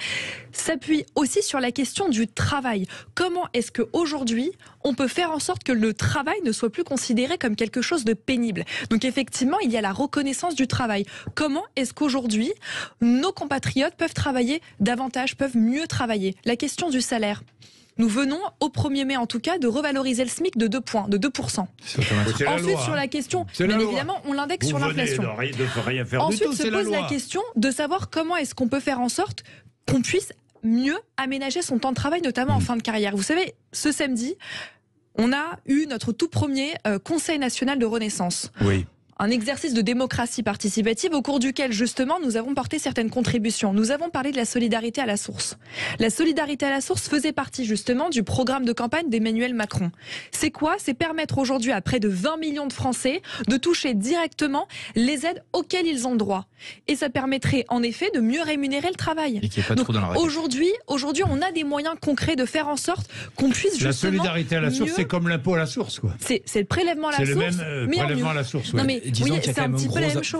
s'appuie aussi sur la question du travail. Comment est-ce qu'aujourd'hui, on peut faire en sorte que le travail ne soit plus considéré comme quelque chose de pénible? Donc effectivement, il y a la reconnaissance du travail. Comment est-ce qu'aujourd'hui, nos compatriotes peuvent travailler davantage, peuvent mieux travailler? La question du salaire. Nous venons, au 1er mai en tout cas, de revaloriser le SMIC de 2 points, de 2%. Ensuite, sur la question, bien évidemment, on l'indexe sur l'inflation. Ensuite, se pose la question de savoir comment est-ce qu'on peut faire en sorte qu'on puisse mieux aménager son temps de travail, notamment en fin de carrière. Vous savez, ce samedi, on a eu notre tout premier Conseil national de renaissance. Oui. Un exercice de démocratie participative au cours duquel, justement, nous avons porté certaines contributions. Nous avons parlé de la solidarité à la source. La solidarité à la source faisait partie, justement, du programme de campagne d'Emmanuel Macron. C'est quoi? C'est permettre aujourd'hui à près de 20 millions de Français de toucher directement les aides auxquelles ils ont droit. Et ça permettrait, en effet, de mieux rémunérer le travail. Et qu'il n'y ait pas de trou dans la raquette. Aujourd'hui, on a des moyens concrets de faire en sorte qu'on puisse, justement... La solidarité à la source, c'est comme l'impôt à la source, quoi. C'est le prélèvement à la source. C'est le même prélèvement à la source, oui. Non, mais disons qu'il y a quand même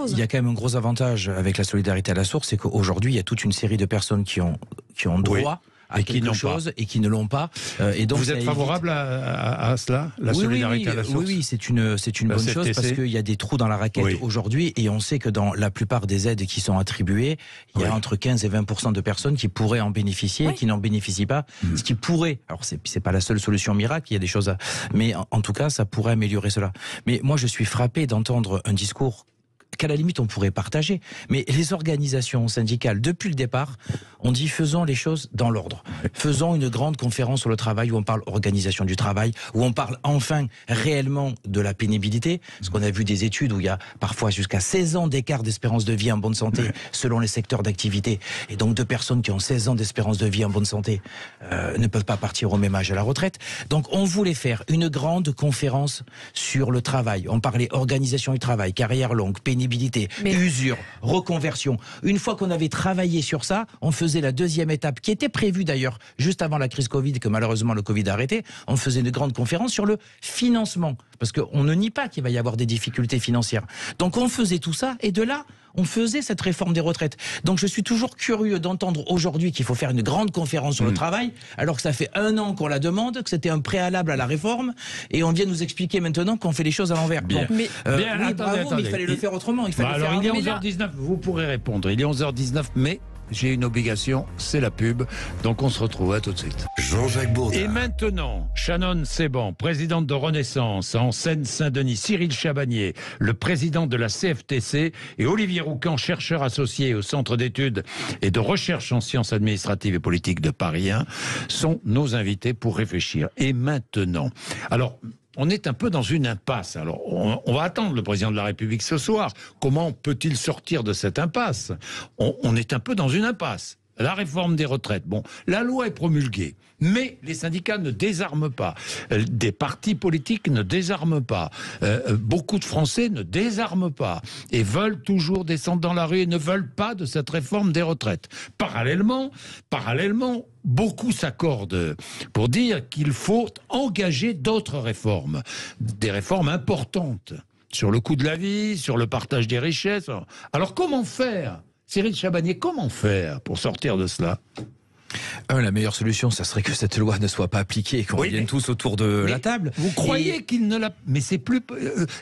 il y a quand même un gros avantage avec la solidarité à la source, c'est qu'aujourd'hui, il y a toute une série de personnes qui ont droit à quelque chose et qui ne l'ont pas. Et donc, vous êtes favorable à cela, la solidarité à la source? Oui, c'est une bonne chose parce qu'il y a des trous dans la raquette aujourd'hui et on sait que dans la plupart des aides qui sont attribuées, il y a entre 15 et 20% de personnes qui pourraient en bénéficier et qui n'en bénéficient pas. Ce qui pourrait, alors c'est pas la seule solution miracle, il y a des choses mais en tout cas, ça pourrait améliorer cela. Mais moi, je suis frappé d'entendre un discours qu'à la limite on pourrait partager. Mais les organisations syndicales, depuis le départ, on dit faisons les choses dans l'ordre. Faisons une grande conférence sur le travail où on parle organisation du travail, où on parle enfin réellement de la pénibilité. Parce qu'on a vu des études où il y a parfois jusqu'à 16 ans d'écart d'espérance de vie en bonne santé selon les secteurs d'activité. Et donc 2 personnes qui ont 16 ans d'espérance de vie en bonne santé ne peuvent pas partir au même âge à la retraite. Donc on voulait faire une grande conférence sur le travail. On parlait organisation du travail, carrière longue, pénibilité, usure, reconversion. Une fois qu'on avait travaillé sur ça, on faisait la deuxième étape, qui était prévue d'ailleurs juste avant la crise Covid, que malheureusement le Covid a arrêté. On faisait une grande conférence sur le financement, parce qu'on ne nie pas qu'il va y avoir des difficultés financières. Donc on faisait tout ça, et de là, on faisait cette réforme des retraites. Donc je suis toujours curieux d'entendre aujourd'hui qu'il faut faire une grande conférence sur le travail, alors que ça fait 1 an qu'on la demande, que c'était un préalable à la réforme, et on vient nous expliquer maintenant qu'on fait les choses à l'envers. Bien. Bon, Attendez. Mais il fallait le faire autrement. Il est 11h19, vous pourrez répondre. Il est 11h19, mais j'ai une obligation, c'est la pub. Donc on se retrouve, à tout de suite. Jean-Jacques Bourdin. Et maintenant, Shannon Seban, présidente de Renaissance en Seine-Saint-Denis, Cyril Chabagnier, le président de la CFTC, et Olivier Roucan, chercheur associé au Centre d'études et de recherche en sciences administratives et politiques de Paris 1, sont nos invités pour réfléchir. Et maintenant, alors, on est un peu dans une impasse. Alors, on va attendre le président de la République ce soir. Comment peut-il sortir de cette impasse ? On est un peu dans une impasse. La réforme des retraites. Bon, la loi est promulguée, mais les syndicats ne désarment pas. Des partis politiques ne désarment pas. Beaucoup de Français ne désarment pas et veulent toujours descendre dans la rue et ne veulent pas de cette réforme des retraites. Parallèlement, beaucoup s'accordent pour dire qu'il faut engager d'autres réformes, des réformes importantes sur le coût de la vie, sur le partage des richesses. Alors comment faire ? Cyril Chabagnier, comment faire pour sortir de cela ? La meilleure solution, ça serait que cette loi ne soit pas appliquée et qu'on revienne tous autour de la table. Vous croyez qu'il ne l'a... Mais c'est plus...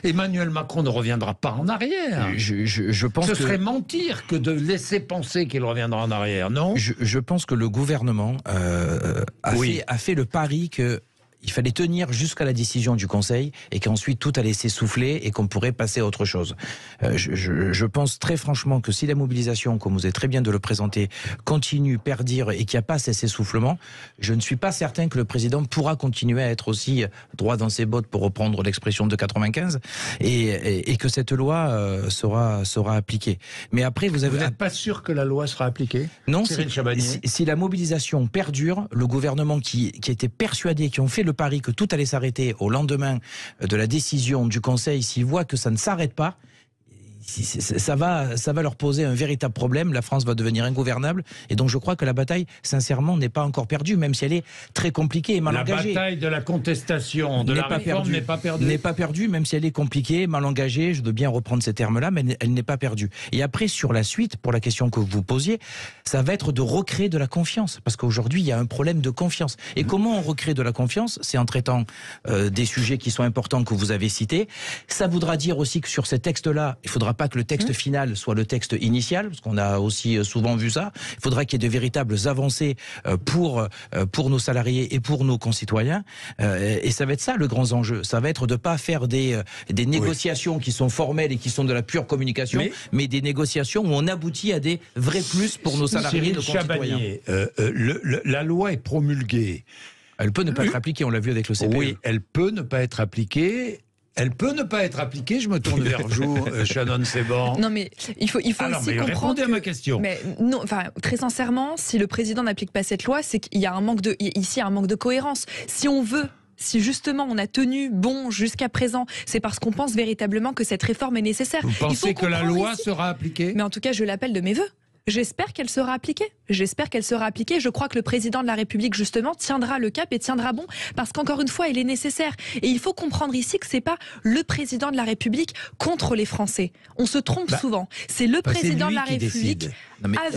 Emmanuel Macron ne reviendra pas en arrière. Je pense Ce serait mentir que de laisser penser qu'il reviendra en arrière, non ? Je pense que le gouvernement a fait le pari que il fallait tenir jusqu'à la décision du Conseil et qu'ensuite tout allait s'essouffler et qu'on pourrait passer à autre chose. Je pense très franchement que si la mobilisation, comme vous êtes très bien de le présenter, continue, perdure et qu'il n'y a pas cet essoufflement, je ne suis pas certain que le président pourra continuer à être aussi droit dans ses bottes, pour reprendre l'expression de 95, et que cette loi sera appliquée. Mais après, vous n'êtes pas sûr que la loi sera appliquée ? Non, si la mobilisation perdure, le gouvernement qui était persuadé, qui ont fait le pari que tout allait s'arrêter au lendemain de la décision du Conseil, s'ils voient que ça ne s'arrête pas, ça va leur poser un véritable problème. La France va devenir ingouvernable. Et donc je crois que la bataille, sincèrement, n'est pas encore perdue, même si elle est très compliquée et mal engagée. La bataille de la contestation de la réforme n'est pas perdue. N'est pas perdue, même si elle est compliquée, mal engagée. Je veux bien reprendre ces termes-là, mais elle n'est pas perdue. Et après, sur la suite, pour la question que vous posiez, ça va être de recréer de la confiance. Parce qu'aujourd'hui, il y a un problème de confiance. Et comment on recrée de la confiance ? C'est en traitant des sujets qui sont importants que vous avez cités. Ça voudra dire aussi que sur ces textes-là, il faudra pas que le texte final soit le texte initial, parce qu'on a aussi souvent vu ça. Il faudra qu'il y ait de véritables avancées pour nos salariés et pour nos concitoyens. Et ça va être ça le grand enjeu. Ça va être de ne pas faire des négociations qui sont formelles et qui sont de la pure communication, mais des négociations où on aboutit à des vrais plus pour nos salariés et nos concitoyens. La loi est promulguée. Elle peut ne pas être appliquée, on l'a vu avec le CPE. Oui, elle peut ne pas être appliquée. Elle peut ne pas être appliquée. Je me tourne vers vous, Shannon Seban. Non, mais il faut aussi comprendre. Répondez à ma question. Mais non, enfin, très sincèrement, si le président n'applique pas cette loi, c'est qu'il y a un manque de cohérence. Si justement on a tenu bon jusqu'à présent, c'est parce qu'on pense véritablement que cette réforme est nécessaire. Vous pensez que la loi sera appliquée ? Mais en tout cas, je l'appelle de mes vœux. J'espère qu'elle sera appliquée. Je crois que le président de la République, justement, tiendra le cap et tiendra bon. Parce qu'encore une fois, elle est nécessaire. Et il faut comprendre ici que c'est pas le président de la République contre les Français. On se trompe souvent. C'est le président de la République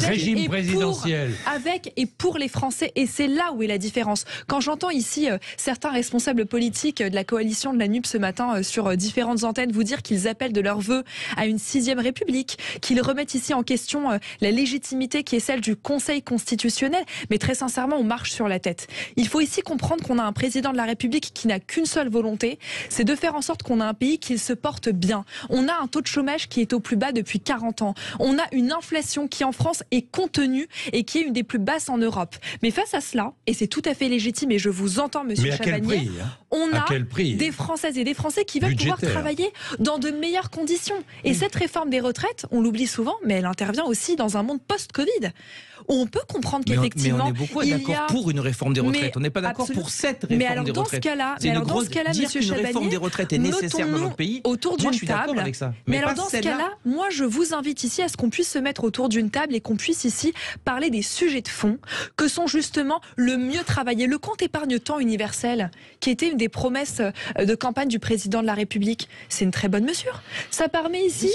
régime présidentiel. Avec et pour les Français. Et c'est là où est la différence. Quand j'entends ici certains responsables politiques de la coalition de la NUP ce matin sur différentes antennes vous dire qu'ils appellent de leur vœu à une 6e République, qu'ils remettent ici en question la légitimité qui est celle du Conseil constitutionnel, mais très sincèrement, on marche sur la tête. Il faut ici comprendre qu'on a un président de la République qui n'a qu'une seule volonté, c'est de faire en sorte qu'on a un pays qui se porte bien. On a un taux de chômage qui est au plus bas depuis 40 ans. On a une inflation qui en France est contenue et qui est une des plus basses en Europe. Mais face à cela, et c'est tout à fait légitime, et je vous entends, monsieur Chabagnier, on a des Françaises et des Français qui veulent pouvoir travailler dans de meilleures conditions. Et cette réforme des retraites, on l'oublie souvent, mais elle intervient aussi dans un monde post-Covid. On peut comprendre qu'effectivement, mais on est beaucoup d'accord pour une réforme des retraites. On n'est pas d'accord pour cette réforme des retraites. Mais alors dans ce cas-là, monsieur Chabagnier, une réforme des retraites est nécessaire dans notre pays. Autour d'une table. Avec ça. Mais alors dans ce cas-là, moi je vous invite ici à ce qu'on puisse se mettre autour d'une table et qu'on puisse ici parler des sujets de fond que sont justement le mieux travailler. Le compte épargne-temps universel, qui était une des promesses de campagne du président de la République, c'est une très bonne mesure. Ça permet ici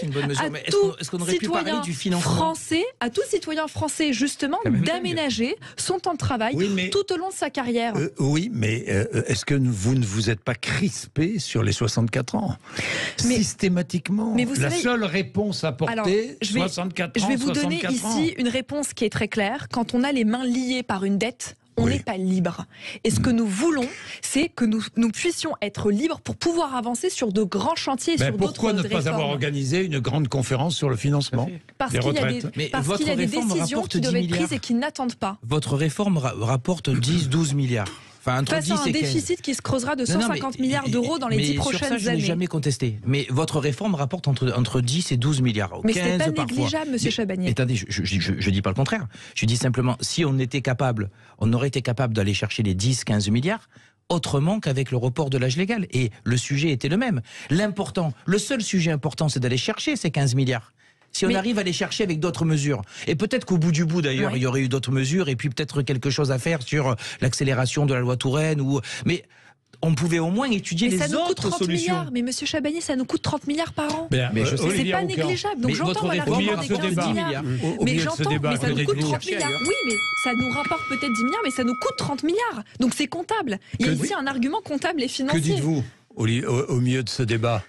à tout citoyen français justement d'aménager son temps de travail tout au long de sa carrière. Est-ce que vous ne vous êtes pas crispé sur les 64 ans systématiquement? Mais vous savez, la seule réponse apportée, 64 ans, 64 ici une réponse qui est très claire. Quand on a les mains liées par une dette, on n'est pas libre. Et ce que nous voulons, c'est que nous puissions être libres pour pouvoir avancer sur de grands chantiers et sur d'autres réformes. Pourquoi ne pas avoir organisé une grande conférence sur le financement des retraites? Parce qu'il y a des décisions qui doivent être prises et qui n'attendent pas. Votre réforme rapporte 10-12 milliards. Enfin, entre face 10 à un et 15. déficit qui se creusera de 150 milliards d'euros dans les 10 prochaines années. Je n'ai jamais contesté. Mais votre réforme rapporte entre 10 et 12 milliards. Mais ce n'est pas négligeable, monsieur Chabagnier. Attendez, je dis pas le contraire. Je dis simplement, si on était capable, on aurait été capable d'aller chercher les 10-15 milliards autrement qu'avec le report de l'âge légal. Et le sujet était le même. Le seul sujet important, c'est d'aller chercher ces 15 milliards. Si on arrive à les chercher avec d'autres mesures. Et peut-être qu'au bout du bout, d'ailleurs, il y aurait eu d'autres mesures et puis peut-être quelque chose à faire sur l'accélération de la loi Touraine. Mais on pouvait au moins étudier les autres solutions. Ça nous coûte 30 milliards. Mais monsieur Chabagnier, ça nous coûte 30 milliards par an. Mais je sais, c'est pas négligeable. Donc j'entends la réforme des 15 milliards. Mais j'entends, mais ça nous coûte 30 milliards. Oui, mais ça nous rapporte peut-être 10 milliards, mais ça nous coûte 30 milliards. Donc c'est comptable. Il y a ici un argument comptable et financier. Que dites-vous au milieu de ce débat?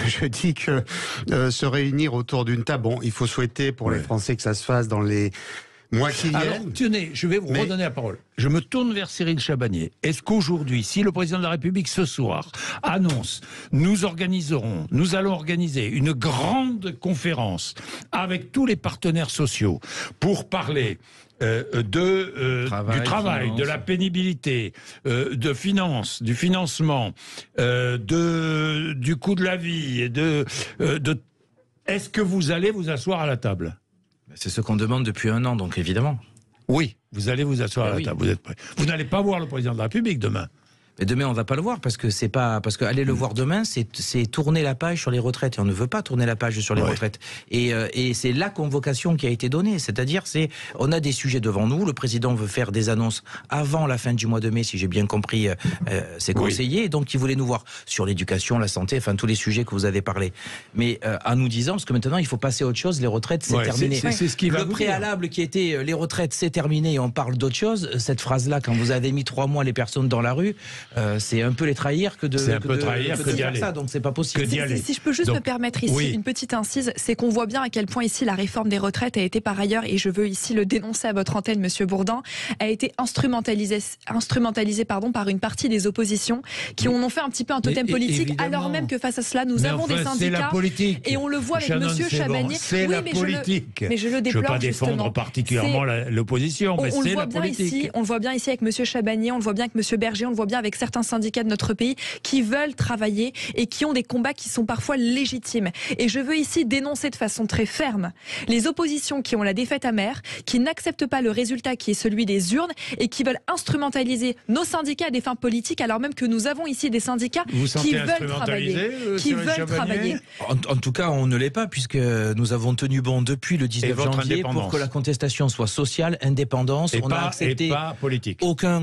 Je dis que se réunir autour d'une table, il faut souhaiter pour les Français que ça se fasse dans les mois qui viennent. Alors, tenez, je vais vous redonner la parole. Je me tourne vers Cyril Chabagnier. Est-ce qu'aujourd'hui, si le président de la République ce soir annonce, nous allons organiser une grande conférence avec tous les partenaires sociaux pour parler du travail, de la pénibilité, de finances, du financement, du coût de la vie, est-ce que vous allez vous asseoir à la table? C'est ce qu'on demande depuis un an, donc évidemment. Oui, vous allez vous asseoir à la table, vous êtes prêts. Vous n'allez pas voir le président de la République demain. Mais demain, on ne va pas le voir parce que aller le voir demain, c'est tourner la page sur les retraites. Et on ne veut pas tourner la page sur les retraites. Et c'est la convocation qui a été donnée. C'est-à-dire, on a des sujets devant nous. Le président veut faire des annonces avant la fin du mois de mai, si j'ai bien compris ses conseillers. Et donc, il voulait nous voir sur l'éducation, la santé, enfin tous les sujets que vous avez parlé. Mais en nous disant, parce que maintenant, il faut passer à autre chose. Les retraites, c'est terminé. C'est ce qui va le préalable qui était les retraites, c'est terminé et on parle d'autre chose. Cette phrase-là, quand vous avez mis 3 mois les personnes dans la rue, c'est un peu les trahir que de faire ça, donc c'est pas possible. Si je peux juste me permettre ici une petite incise, c'est qu'on voit bien à quel point ici la réforme des retraites a été par ailleurs, et je veux ici le dénoncer à votre antenne, monsieur Bourdin, a été instrumentalisée par une partie des oppositions qui en ont fait un petit peu un totem politique, alors même que face à cela, nous avons des syndicats, et on le voit avec monsieur Chabagnier. C'est la politique. Mais je le déplore. Je ne veux pas défendre particulièrement l'opposition, mais c'est la politique. On le voit bien ici avec monsieur Chabagnier, on le voit bien avec monsieur Berger, on le voit bien avec certains syndicats de notre pays qui veulent travailler et qui ont des combats qui sont parfois légitimes. Et je veux ici dénoncer de façon très ferme les oppositions qui ont la défaite amère, qui n'acceptent pas le résultat qui est celui des urnes et qui veulent instrumentaliser nos syndicats à des fins politiques, alors même que nous avons ici des syndicats qui veulent travailler. En tout cas, on ne l'est pas, puisque nous avons tenu bon depuis le 19 janvier pour que la contestation soit sociale, indépendance. On n'a accepté aucun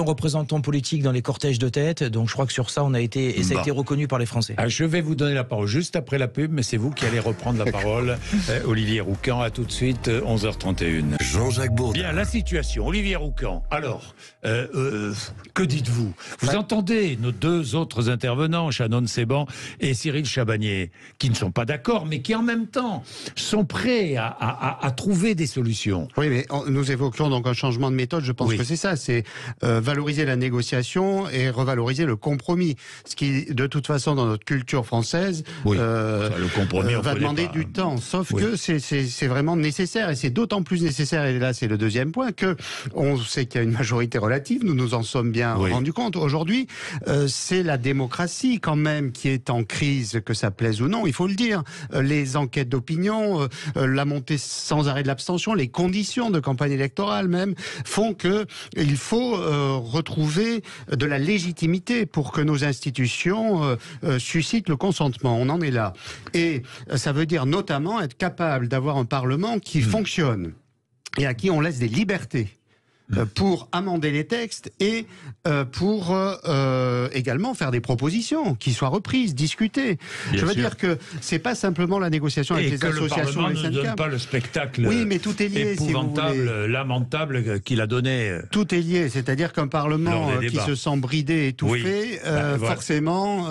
représentant politique dans les cortèges de tête, donc je crois que sur ça, ça a été reconnu par les Français. Je vais vous donner la parole juste après la pub, mais c'est vous qui allez reprendre la parole. Olivier Roucan, à tout de suite, 11h31. Jean-Jacques Bourdin. Bien, la situation. Olivier Roucan, alors, que dites-vous? Vous entendez nos 2 autres intervenants, Shannon Seban et Cyril Chabagnier, qui ne sont pas d'accord, mais qui en même temps sont prêts à trouver des solutions. Oui, mais nous évoquions donc un changement de méthode, je pense que c'est ça, c'est valoriser la négociation et revaloriser le compromis. Ce qui, de toute façon, dans notre culture française, le compromis, va demander du temps. Sauf que c'est vraiment nécessaire. Et c'est d'autant plus nécessaire, et là c'est le deuxième point, que on sait qu'il y a une majorité relative, nous nous en sommes bien rendus compte. Aujourd'hui, c'est la démocratie quand même qui est en crise, que ça plaise ou non, il faut le dire. Les enquêtes d'opinion, la montée sans arrêt de l'abstention, les conditions de campagne électorale même, font que il faut retrouver de la légitimité pour que nos institutions suscitent le consentement. On en est là. Et ça veut dire notamment être capable d'avoir un Parlement qui fonctionne et à qui on laisse des libertés. pour amender les textes et pour également faire des propositions qui soient reprises, discutées. Je veux dire que c'est pas simplement la négociation avec les associations et les syndicats. Et que le Parlement ne donne pas le spectacle mais tout est lié, épouvantable, si vous voulez. lamentable qu'il a donné. Tout est lié, c'est-à-dire qu'un Parlement qui se sent bridé, étouffé, forcément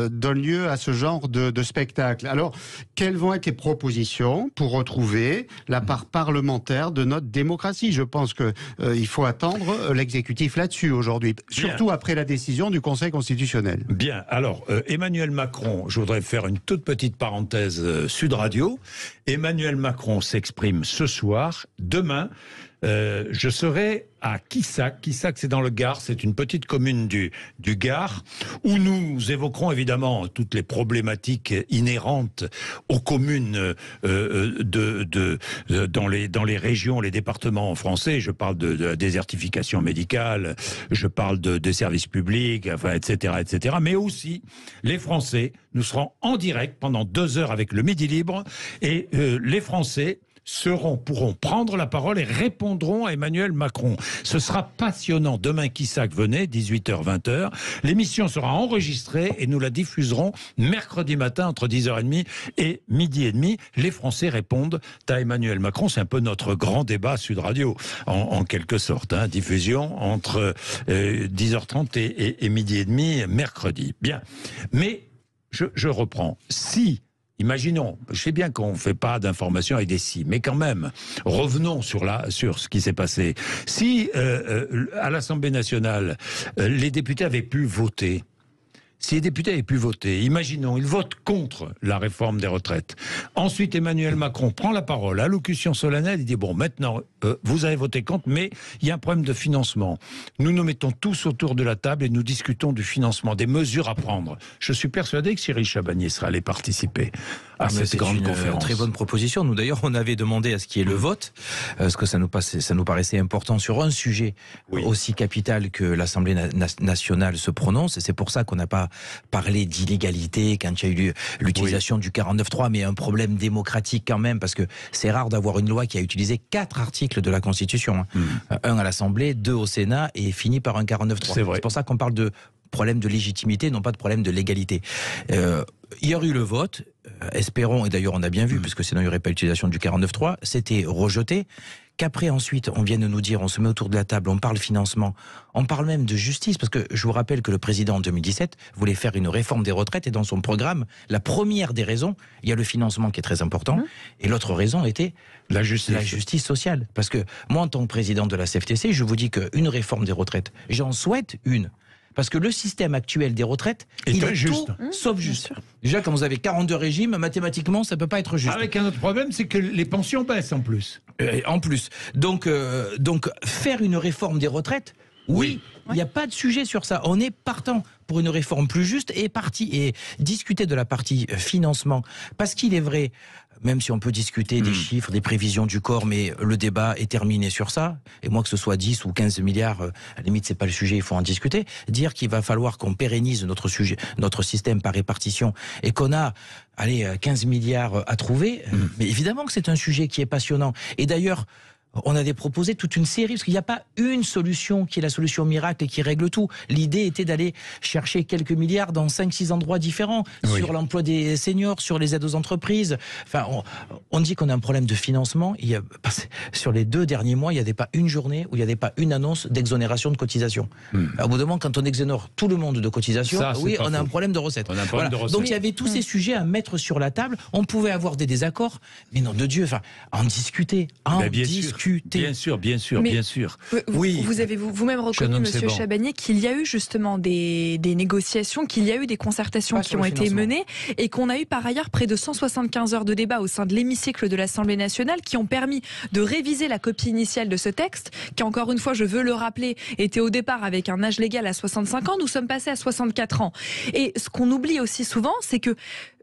donne lieu à ce genre de spectacle. Alors, quelles vont être les propositions pour retrouver la part parlementaire de notre démocratie? Je pense que il faut attendre l'exécutif là-dessus aujourd'hui, surtout après la décision du Conseil constitutionnel. Bien, alors Emmanuel Macron, je voudrais faire une toute petite parenthèse Sud Radio. Emmanuel Macron s'exprime ce soir. Demain, je serai à Quissac. Quissac, c'est dans le Gard, c'est une petite commune du Gard, où nous évoquerons évidemment toutes les problématiques inhérentes aux communes dans les régions, les départements français. Je parle de la désertification médicale, je parle des services publics, enfin, etc., etc. Mais aussi, les Français, nous serons en direct pendant 2 heures avec le Midi Libre, et les Français pourront prendre la parole et répondront à Emmanuel Macron. Ce sera passionnant. Demain, Quissac, venez, 18h, 20h. L'émission sera enregistrée et nous la diffuserons mercredi matin entre 10h30 et midi et demi. Les Français répondent à Emmanuel Macron. C'est un peu notre grand débat Sud Radio, en quelque sorte. Diffusion entre 10h30 et midi et demi mercredi. Bien. Mais je reprends. Imaginons, je sais bien qu'on ne fait pas d'informations avec des si, mais quand même, revenons sur ce qui s'est passé. Si à l'Assemblée nationale, les députés avaient pu voter, imaginons, ils votent contre la réforme des retraites. Ensuite, Emmanuel Macron prend la parole, allocution solennelle, il dit, bon, maintenant, vous avez voté contre, mais il y a un problème de financement. Nous nous mettons tous autour de la table et nous discutons du financement, des mesures à prendre. Je suis persuadé que Cyril Chabagnier serait allé participer à cette grande conférence. Très bonne proposition. Nous, d'ailleurs, on avait demandé à ce qu'il y ait le vote, parce que ça nous paraissait important sur un sujet aussi capital que l'Assemblée nationale se prononce, et c'est pour ça qu'on n'a pas parlé d'illégalité quand il y a eu l'utilisation du 49.3, mais un problème démocratique quand même, parce que c'est rare d'avoir une loi qui a utilisé 4 articles de la Constitution. Un à l'Assemblée, 2 au Sénat, et fini par un 49.3. C'est pour ça qu'on parle de problème de légitimité, non pas de problème de légalité. Il y aurait eu le vote, espérons, et d'ailleurs on a bien vu, puisque sinon il n'y aurait pas l'utilisation du 49.3, c'était rejeté. Qu'après, ensuite, on vienne nous dire, on se met autour de la table, on parle financement, on parle même de justice, parce que je vous rappelle que le président en 2017 voulait faire une réforme des retraites, et dans son programme, la première des raisons, il y a le financement qui est très important, et l'autre raison était la justice sociale. Parce que moi, en tant que président de la CFTC, je vous dis qu'une réforme des retraites, j'en souhaite une. Parce que le système actuel des retraites, il est tout sauf juste. Déjà, quand vous avez 42 régimes, mathématiquement, ça ne peut pas être juste. Avec un autre problème, c'est que les pensions baissent en plus. Donc, faire une réforme des retraites, oui. Il n'y a pas de sujet sur ça. On est partant pour une réforme plus juste et discuter de la partie financement. Parce qu'il est vrai, même si on peut discuter des chiffres, des prévisions du corps, mais le débat est terminé sur ça. Et moi, que ce soit 10 ou 15 milliards, à la limite, c'est pas le sujet, il faut en discuter. Dire qu'il va falloir qu'on pérennise notre système par répartition et qu'on a 15 milliards à trouver, mais évidemment que c'est un sujet qui est passionnant. Et d'ailleurs, on avait proposé toute une série, parce qu'il n'y a pas une solution qui est la solution miracle et qui règle tout. L'idée était d'aller chercher quelques milliards dans 5-6 endroits différents, sur l'emploi des seniors, sur les aides aux entreprises. Enfin, on dit qu'on a un problème de financement. Sur les 2 derniers mois, il n'y avait pas une journée où il n'y avait pas une annonce d'exonération de cotisation. Au bout d'un moment, quand on exonère tout le monde de cotisation, on a un problème de recettes. Donc il y avait tous ces sujets à mettre sur la table. On pouvait avoir des désaccords, mais non de Dieu, en discuter, Bien sûr. Vous avez vous-même reconnu, Monsieur Chabagnier, qu'il y a eu justement des négociations, qu'il y a eu des concertations qui ont été menées, et qu'on a eu par ailleurs près de 175 heures de débat au sein de l'hémicycle de l'Assemblée nationale, qui ont permis de réviser la copie initiale de ce texte, qui encore une fois, je veux le rappeler, était au départ avec un âge légal à 65 ans, nous sommes passés à 64 ans. Et ce qu'on oublie aussi souvent, c'est que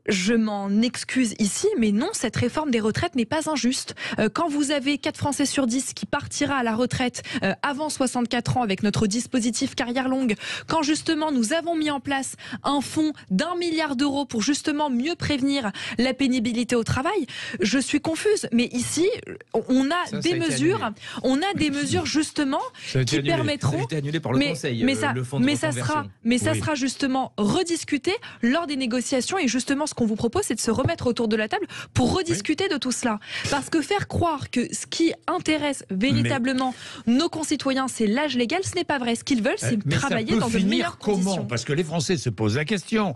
Je m'en excuse ici, mais non, cette réforme des retraites n'est pas injuste. Quand vous avez 4 Français sur 10 qui partira à la retraite avant 64 ans avec notre dispositif carrière longue, quand justement nous avons mis en place un fonds d'1 milliard d'euros pour justement mieux prévenir la pénibilité au travail, je suis confuse. Mais ici, on a des mesures justement qui permettront... Ça a été annulé par le Conseil, le fonds de reconversion. Ça sera justement rediscuté lors des négociations, et justement ce qu'on vous propose, c'est de se remettre autour de la table pour rediscuter de tout cela. Parce que faire croire que ce qui intéresse véritablement nos concitoyens, c'est l'âge légal, ce n'est pas vrai. Ce qu'ils veulent, c'est travailler dans de meilleures conditions. Parce que les Français se posent la question.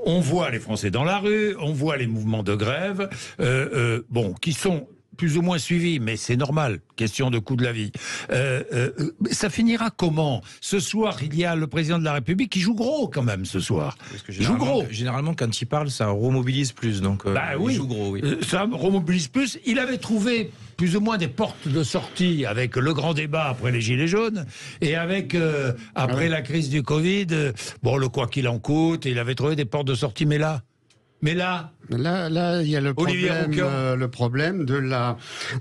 On voit les Français dans la rue, on voit les mouvements de grève, qui sont plus ou moins suivi, mais c'est normal, question de coût de la vie. Ça finira comment? Ce soir, il y a le président de la République qui joue gros quand même ce soir. Il joue gros. Généralement, quand il parle, ça remobilise plus. Donc, il joue gros, oui. Ça remobilise plus. Il avait trouvé plus ou moins des portes de sortie avec le grand débat après les Gilets jaunes et avec, après la crise du Covid, le quoi qu'il en coûte, il avait trouvé des portes de sortie, mais là, il y a le problème de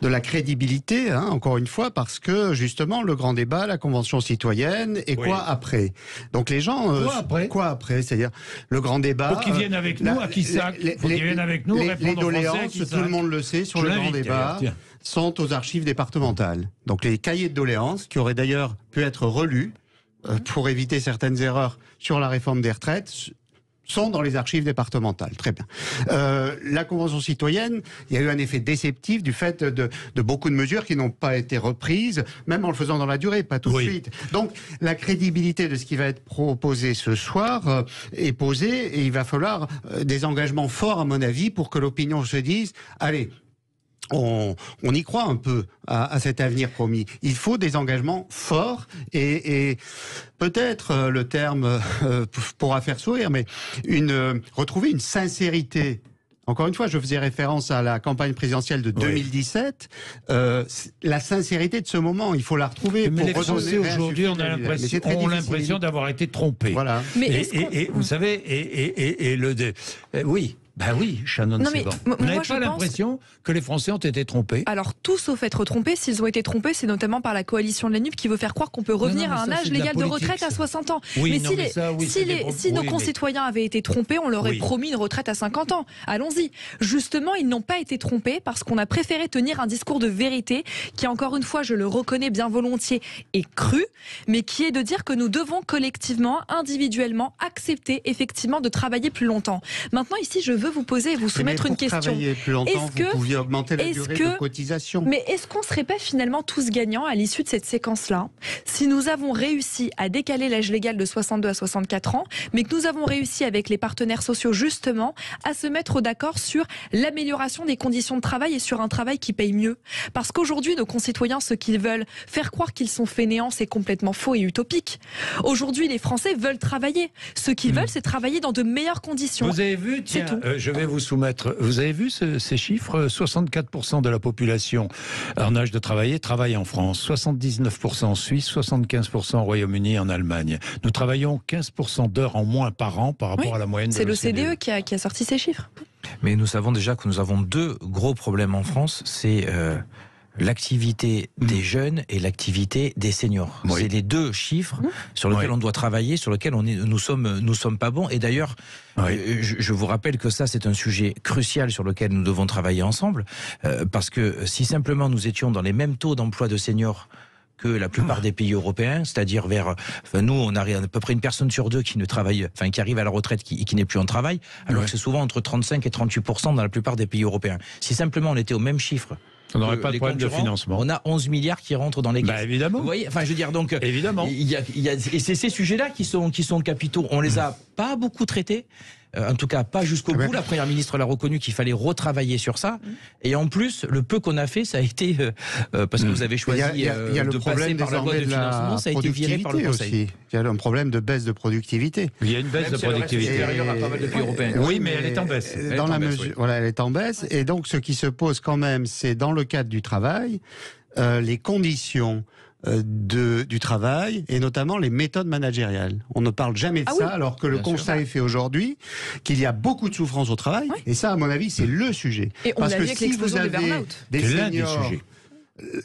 la crédibilité, encore une fois, parce que justement le grand débat, la convention citoyenne, et quoi après? Donc les gens, quoi après? C'est-à-dire le grand débat. Pour qu'ils viennent avec nous, à qui ça? Pour qu'ils viennent avec nous, les doléances, tout le monde le sait, sur le grand débat, sont aux archives départementales. Donc les cahiers de doléances, qui auraient d'ailleurs pu être relus pour éviter certaines erreurs sur la réforme des retraites, sont dans les archives départementales. Très bien. La Convention citoyenne, il y a eu un effet déceptif du fait de beaucoup de mesures qui n'ont pas été reprises, même en le faisant dans la durée, pas tout de suite. Donc, la crédibilité de ce qui va être proposé ce soir est posée, et il va falloir des engagements forts, à mon avis, pour que l'opinion se dise, allez, on y croit un peu à cet avenir promis. Il faut des engagements forts et peut-être le terme pourra faire sourire, mais retrouver une sincérité. Encore une fois, je faisais référence à la campagne présidentielle de 2017. La sincérité de ce moment, il faut la retrouver. Mais les Français aujourd'hui ont l'impression d'avoir été trompés. Voilà. Et vous savez, oui. Ben oui, Shannon, c'est bon. Vous n'avez pas l'impression que les Français ont été trompés? Alors, tout sauf être trompés. S'ils ont été trompés, c'est notamment par la coalition de la NUP qui veut faire croire qu'on peut revenir à un âge légal de retraite à 60 ans. Oui, mais si nos concitoyens avaient été trompés, on leur aurait promis une retraite à 50 ans. Allons-y. Justement, ils n'ont pas été trompés parce qu'on a préféré tenir un discours de vérité qui, encore une fois, je le reconnais bien volontiers, est cru, mais qui est de dire que nous devons collectivement, individuellement, accepter effectivement de travailler plus longtemps. Maintenant, ici, je veux vous poser et vous soumettre une question. Travailler plus longtemps, vous pouviez augmenter la durée de cotisation. Mais est-ce qu'on ne serait pas finalement tous gagnants à l'issue de cette séquence-là, si nous avons réussi à décaler l'âge légal de 62 à 64 ans, mais que nous avons réussi avec les partenaires sociaux justement à se mettre d'accord sur l'amélioration des conditions de travail et sur un travail qui paye mieux? Parce qu'aujourd'hui, nos concitoyens, ce qu'ils veulent, faire croire qu'ils sont fainéants, c'est complètement faux et utopique. Aujourd'hui, les Français veulent travailler. Ce qu'ils veulent, c'est travailler dans de meilleures conditions. Vous avez vu, tiens, je vais vous soumettre. Vous avez vu ces chiffres? 64% de la population en âge de travailler travaille en France, 79% en Suisse, 75% au Royaume-Uni et en Allemagne. Nous travaillons 15% d'heures en moins par an par rapport à la moyenne de l'OCDE. C'est l'OCDE qui a sorti ces chiffres. Mais nous savons déjà que nous avons deux gros problèmes en France. C'est l'activité des jeunes et l'activité des seniors. Oui. C'est les deux chiffres sur lesquels on doit travailler, sur lesquels nous sommes pas bons. Et d'ailleurs, je vous rappelle que ça, c'est un sujet crucial sur lequel nous devons travailler ensemble, parce que si simplement nous étions dans les mêmes taux d'emploi de seniors que la plupart des pays européens, c'est-à-dire nous, on a à peu près une personne sur deux qui ne travaille, qui arrive à la retraite, qui n'est plus en travail, alors que c'est souvent entre 35 et 38% dans la plupart des pays européens. Si simplement on était au même chiffre, on n'aurait pas de problème de financement. On a 11 milliards qui rentrent dans les caisses. Évidemment. Vous voyez, je veux dire, donc, évidemment. Et c'est ces sujets-là qui sont capitaux. On les a pas beaucoup traités. En tout cas, pas jusqu'au bout. La Première ministre l'a reconnu qu'il fallait retravailler sur ça. Et en plus, le peu qu'on a fait, ça a été parce que vous avez choisi de passer par la loi de financement, ça a été viré par le Conseil. Il y a un problème de baisse de productivité. Il y a une baisse de productivité. Supérieure à pas mal de pays européens. Oui, mais elle est en baisse. Dans la mesure, elle est en baisse. Et donc, ce qui se pose quand même, c'est dans le cadre du travail, les conditions du travail et notamment les méthodes managériales. On ne parle jamais de ça, alors que le constat est fait aujourd'hui qu'il y a beaucoup de souffrance au travail. Oui. Et ça, à mon avis, c'est le sujet. Et on l'a vu avec l'explosion des burn-out. Des seniors,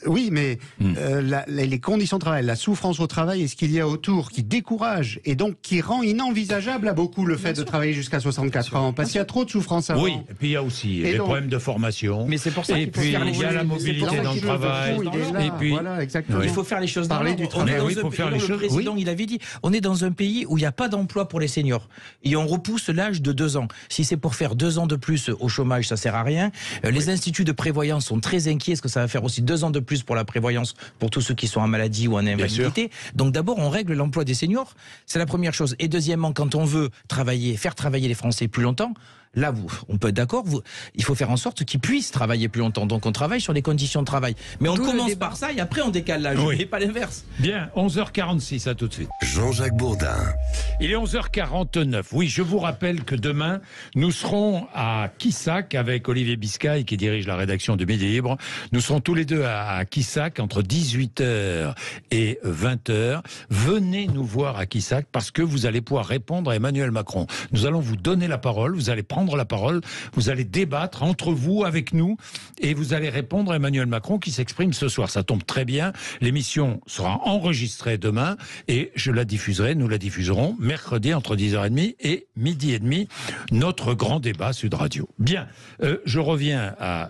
oui, mais les conditions de travail, la souffrance au travail et ce qu'il y a autour qui décourage et donc qui rend inenvisageable à beaucoup le fait de travailler jusqu'à 64 ans parce qu'il y a trop de souffrance avant. Oui, et puis il y a aussi les problèmes de formation. Mais c'est pour ça qu'il faut faire les choses. Il y a la mobilité dans le travail. Et puis voilà, exactement. Il faut faire les choses dans l'ordre. Le président, il avait dit, on est dans un pays où il n'y a pas d'emploi pour les seniors et on repousse l'âge de 2 ans. Si c'est pour faire 2 ans de plus au chômage, ça sert à rien. Les instituts de prévoyance sont très inquiets. Est-ce que ça va faire aussi 2 ans de plus pour la prévoyance pour tous ceux qui sont en maladie ou en invalidité? Donc d'abord, on règle l'emploi des seniors. C'est la première chose. Et deuxièmement, quand on veut faire travailler les Français plus longtemps, là, on peut être d'accord, il faut faire en sorte qu'ils puissent travailler plus longtemps. Donc on travaille sur les conditions de travail. Mais on commence par ça et après on décale l'âge. Et pas l'inverse. Bien, 11h46, à tout de suite. Jean-Jacques Bourdin. Il est 11h49. Oui, je vous rappelle que demain, nous serons à Quissac avec Olivier Biscay qui dirige la rédaction de Midi Libre. Nous serons tous les deux à Quissac entre 18h et 20h. Venez nous voir à Quissac parce que vous allez pouvoir répondre à Emmanuel Macron. Nous allons vous donner la parole, vous allez prendre la parole, vous allez débattre entre vous, avec nous, et vous allez répondre à Emmanuel Macron qui s'exprime ce soir. Ça tombe très bien. L'émission sera enregistrée demain et nous la diffuserons mercredi entre 10h30 et 12h30. Notre grand débat Sud Radio. Bien, je reviens à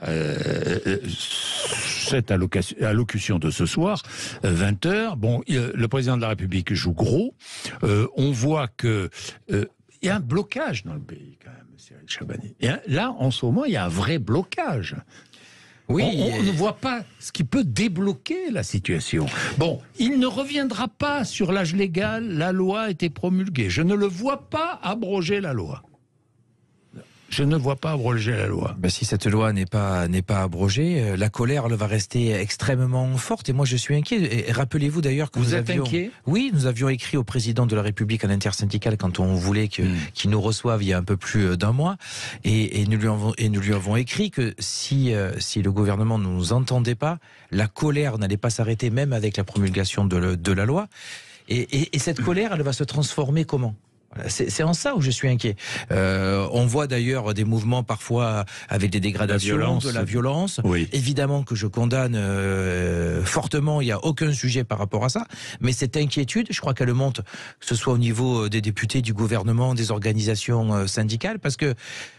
cette allocution de ce soir, 20h. Bon, le président de la République joue gros. On voit que il y a un blocage dans le pays, quand même, Cyril Chabani. Et là, en ce moment, il y a un vrai blocage. Oui, on ne voit pas ce qui peut débloquer la situation. Bon, il ne reviendra pas sur l'âge légal. La loi a été promulguée. Je ne le vois pas abroger la loi. Je ne vois pas abroger la loi. Si cette loi n'est pas abrogée, la colère elle va rester extrêmement forte. Et moi, je suis inquiet. Et rappelez-vous d'ailleurs que vous êtes inquiet ? Oui, nous avions écrit au président de la République à l'intersyndicale quand on voulait qu'il nous reçoive il y a un peu plus d'1 mois. Et nous lui avons écrit que si le gouvernement ne nous entendait pas, la colère n'allait pas s'arrêter même avec la promulgation de la loi. Et cette colère, elle va se transformer comment ? C'est en ça où je suis inquiet. On voit d'ailleurs des mouvements parfois avec des dégradations, de la violence. Oui. Évidemment que je condamne fortement, il n'y a aucun sujet par rapport à ça. Mais cette inquiétude, je crois qu'elle monte, que ce soit au niveau des députés, du gouvernement, des organisations syndicales, parce que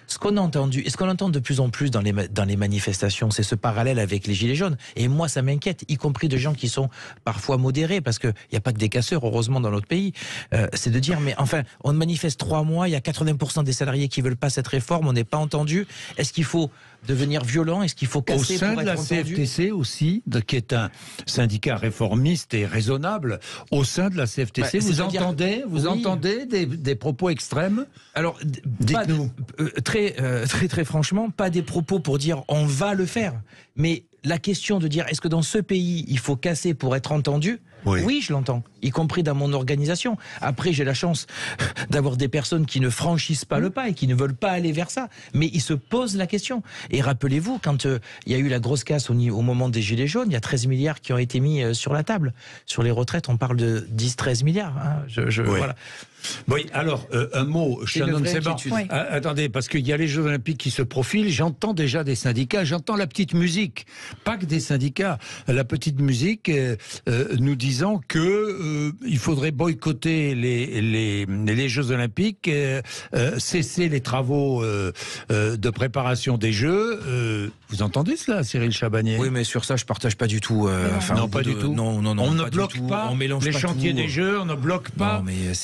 ce qu'on a entendu, et ce qu'on entend de plus en plus dans les manifestations, c'est ce parallèle avec les Gilets jaunes. Et moi, ça m'inquiète, y compris de gens qui sont parfois modérés, parce qu'il n'y a pas que des casseurs, heureusement, dans notre pays. C'est de dire, mais enfin, on manifeste 3 mois, il y a 80% des salariés qui ne veulent pas cette réforme, on n'est pas entendu. Est-ce qu'il faut devenir violent? Est-ce qu'il faut casser pour être entendu? Au sein de la CFTC aussi, qui est un syndicat réformiste et raisonnable, au sein de la CFTC, vous entendez des propos extrêmes? Alors, dites-nous. Très franchement, pas des propos pour dire on va le faire, mais la question de dire est-ce que dans ce pays il faut casser pour être entendu? Oui, je l'entends, y compris dans mon organisation. Après, j'ai la chance d'avoir des personnes qui ne franchissent pas le pas et qui ne veulent pas aller vers ça. Mais ils se posent la question. Et rappelez-vous, quand il y a eu la grosse casse au moment des Gilets jaunes, il y a 13 milliards qui ont été mis sur la table. Sur les retraites, on parle de 10-13 milliards. Hein. Voilà. Oui, alors, un mot, Shannon, c'est bon. Attendez, parce qu'il y a les Jeux Olympiques qui se profilent, j'entends déjà des syndicats, j'entends la petite musique, pas que des syndicats, la petite musique nous disant que il faudrait boycotter les Jeux Olympiques, cesser les travaux de préparation des Jeux. Vous entendez cela, Cyril Chabanier? Oui, mais sur ça, je partage pas du tout. Non, pas du tout. Non, on ne bloque pas on mélange les pas chantiers tout. des Jeux, on ne bloque pas. Non, mais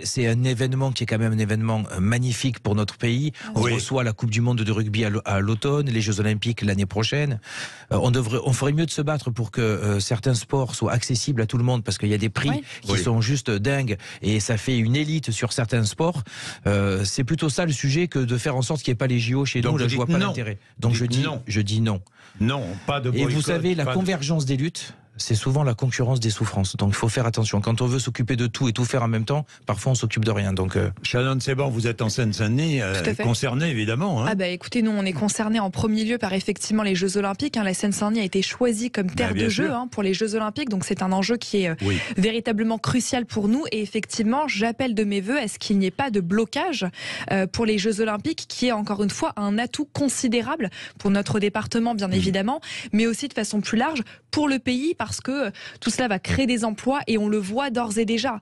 c'est un événement qui est quand même un événement magnifique pour notre pays. On reçoit la Coupe du Monde de rugby à l'automne, les Jeux Olympiques l'année prochaine. On ferait mieux de se battre pour que certains sports soient accessibles à tout le monde, parce qu'il y a des prix qui sont juste dingues et ça fait une élite sur certains sports. C'est plutôt ça le sujet que de faire en sorte qu'il n'y ait pas les JO chez nous. Là, je vois pas l'intérêt. Donc je dis non. Non, pas de boycott. Et vous savez, la convergence des luttes, c'est souvent la concurrence des souffrances. Donc il faut faire attention. Quand on veut s'occuper de tout et tout faire en même temps, parfois on s'occupe de rien. Donc Shannon Seban, vous êtes en Seine-Saint-Denis, concerné évidemment. Ah bah écoutez, nous on est concernés en premier lieu par effectivement les Jeux Olympiques. La Seine-Saint-Denis a été choisie comme terre de jeu pour les Jeux Olympiques, donc c'est un enjeu qui est véritablement crucial pour nous. Et effectivement, j'appelle de mes voeux à ce qu'il n'y ait pas de blocage pour les Jeux Olympiques, qui est encore une fois un atout considérable pour notre département bien évidemment, mais aussi de façon plus large pour le pays, parce que tout cela va créer des emplois et on le voit d'ores et déjà.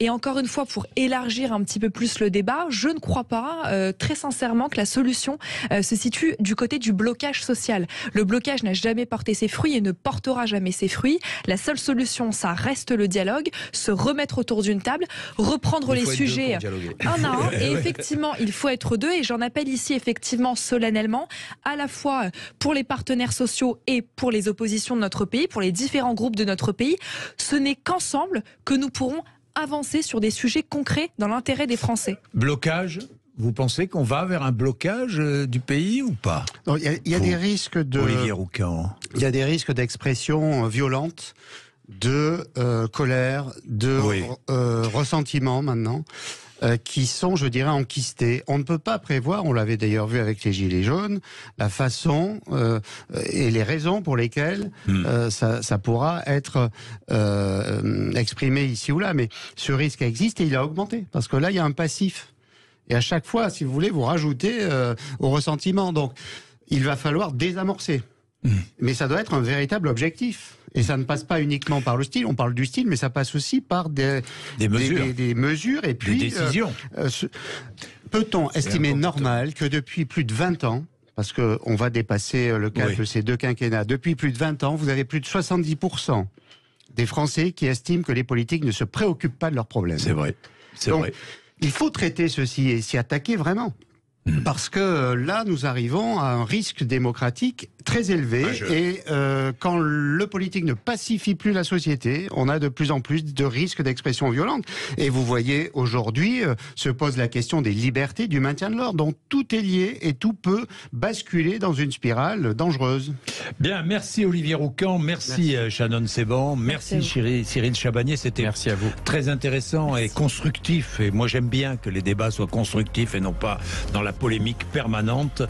Et encore une fois, pour élargir un petit peu plus le débat, je ne crois pas très sincèrement que la solution se situe du côté du blocage social. Le blocage n'a jamais porté ses fruits et ne portera jamais ses fruits. La seule solution, ça reste le dialogue, se remettre autour d'une table, reprendre les sujets un à un. Et effectivement, il faut être deux, et j'en appelle ici effectivement solennellement, à la fois pour les partenaires sociaux et pour les oppositions de notre pays, pour les différents groupes de notre pays. Ce n'est qu'ensemble que nous pourrons avancer sur des sujets concrets dans l'intérêt des Français. Blocage, vous pensez qu'on va vers un blocage du pays ou pas? Il y a des risques de... Olivier Roucan. Il y a des risques d'expression violente, de colère, de ressentiment maintenant, qui sont, je dirais, enquistés. On ne peut pas prévoir, on l'avait d'ailleurs vu avec les Gilets jaunes, la façon et les raisons pour lesquelles ça pourra être exprimé ici ou là. Mais ce risque existe et il a augmenté, parce que là, il y a un passif. Et à chaque fois, si vous voulez, vous rajoutez au ressentiment. Donc, il va falloir désamorcer. Mais ça doit être un véritable objectif. Et ça ne passe pas uniquement par le style. On parle du style, mais ça passe aussi par des mesures et puis des décisions. Peut-on estimer normal que depuis plus de 20 ans, parce qu'on va dépasser le cap de ces deux quinquennats, depuis plus de 20 ans, vous avez plus de 70% des Français qui estiment que les politiques ne se préoccupent pas de leurs problèmes. C'est vrai. Donc, il faut traiter ceci et s'y attaquer vraiment. Parce que là, nous arrivons à un risque démocratique très élevé. Et quand le politique ne pacifie plus la société, on a de plus en plus de risques d'expression violente. Et vous voyez, aujourd'hui, se pose la question des libertés, du maintien de l'ordre. Donc tout est lié et tout peut basculer dans une spirale dangereuse. Bien, merci Olivier Roucan, merci Shannon Seban, merci Cyril Chabagnier. C'était très intéressant et constructif. Et moi, j'aime bien que les débats soient constructifs et non pas dans la polémique permanente.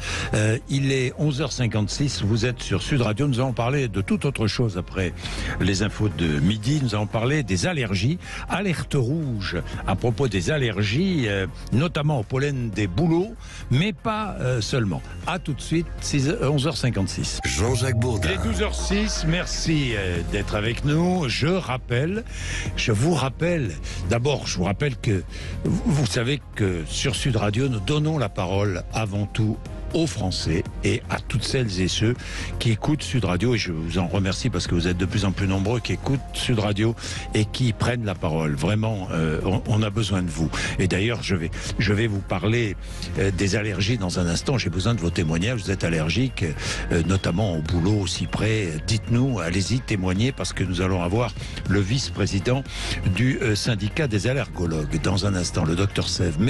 Il est 11h56, vous êtes sur Sud Radio. Nous allons parler de toute autre chose après les infos de midi. Nous allons parler des allergies. Alerte rouge à propos des allergies, notamment au pollen des bouleaux, mais pas seulement. À tout de suite, 11h56. Jean-Jacques Bourdin. Il est 12h06, merci d'être avec nous. Je vous rappelle, d'abord, je vous rappelle que vous savez que sur Sud Radio, nous donnons la parole avant tout aux Français et à toutes celles et ceux qui écoutent Sud Radio, et je vous en remercie parce que vous êtes de plus en plus nombreux qui écoutent Sud Radio et qui prennent la parole. Vraiment, on a besoin de vous. Et d'ailleurs, je vais vous parler des allergies dans un instant. J'ai besoin de vos témoignages. Vous êtes allergique, notamment au boulot, au cyprès. Dites-nous, allez-y, témoignez, parce que nous allons avoir le vice-président du syndicat des allergologues dans un instant, le docteur Sèvres.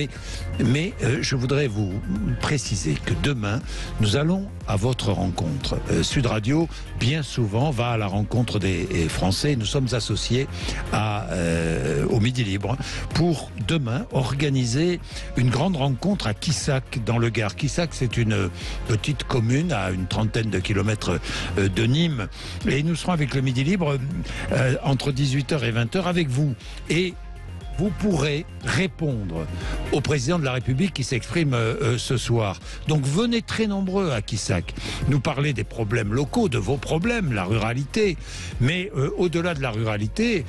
Mais je voudrais vous préciser que demain, nous allons à votre rencontre. Sud Radio, bien souvent, va à la rencontre des Français. Nous sommes associés au Midi Libre pour demain organiser une grande rencontre à Quissac, dans le Gard. Quissac, c'est une petite commune à une trentaine de kilomètres de Nîmes. Et nous serons avec le Midi Libre entre 18h et 20h avec vous. Et vous pourrez répondre au président de la République qui s'exprime ce soir. Donc venez très nombreux à Quissac, nous parler des problèmes locaux, de vos problèmes, la ruralité. Mais au-delà de la ruralité,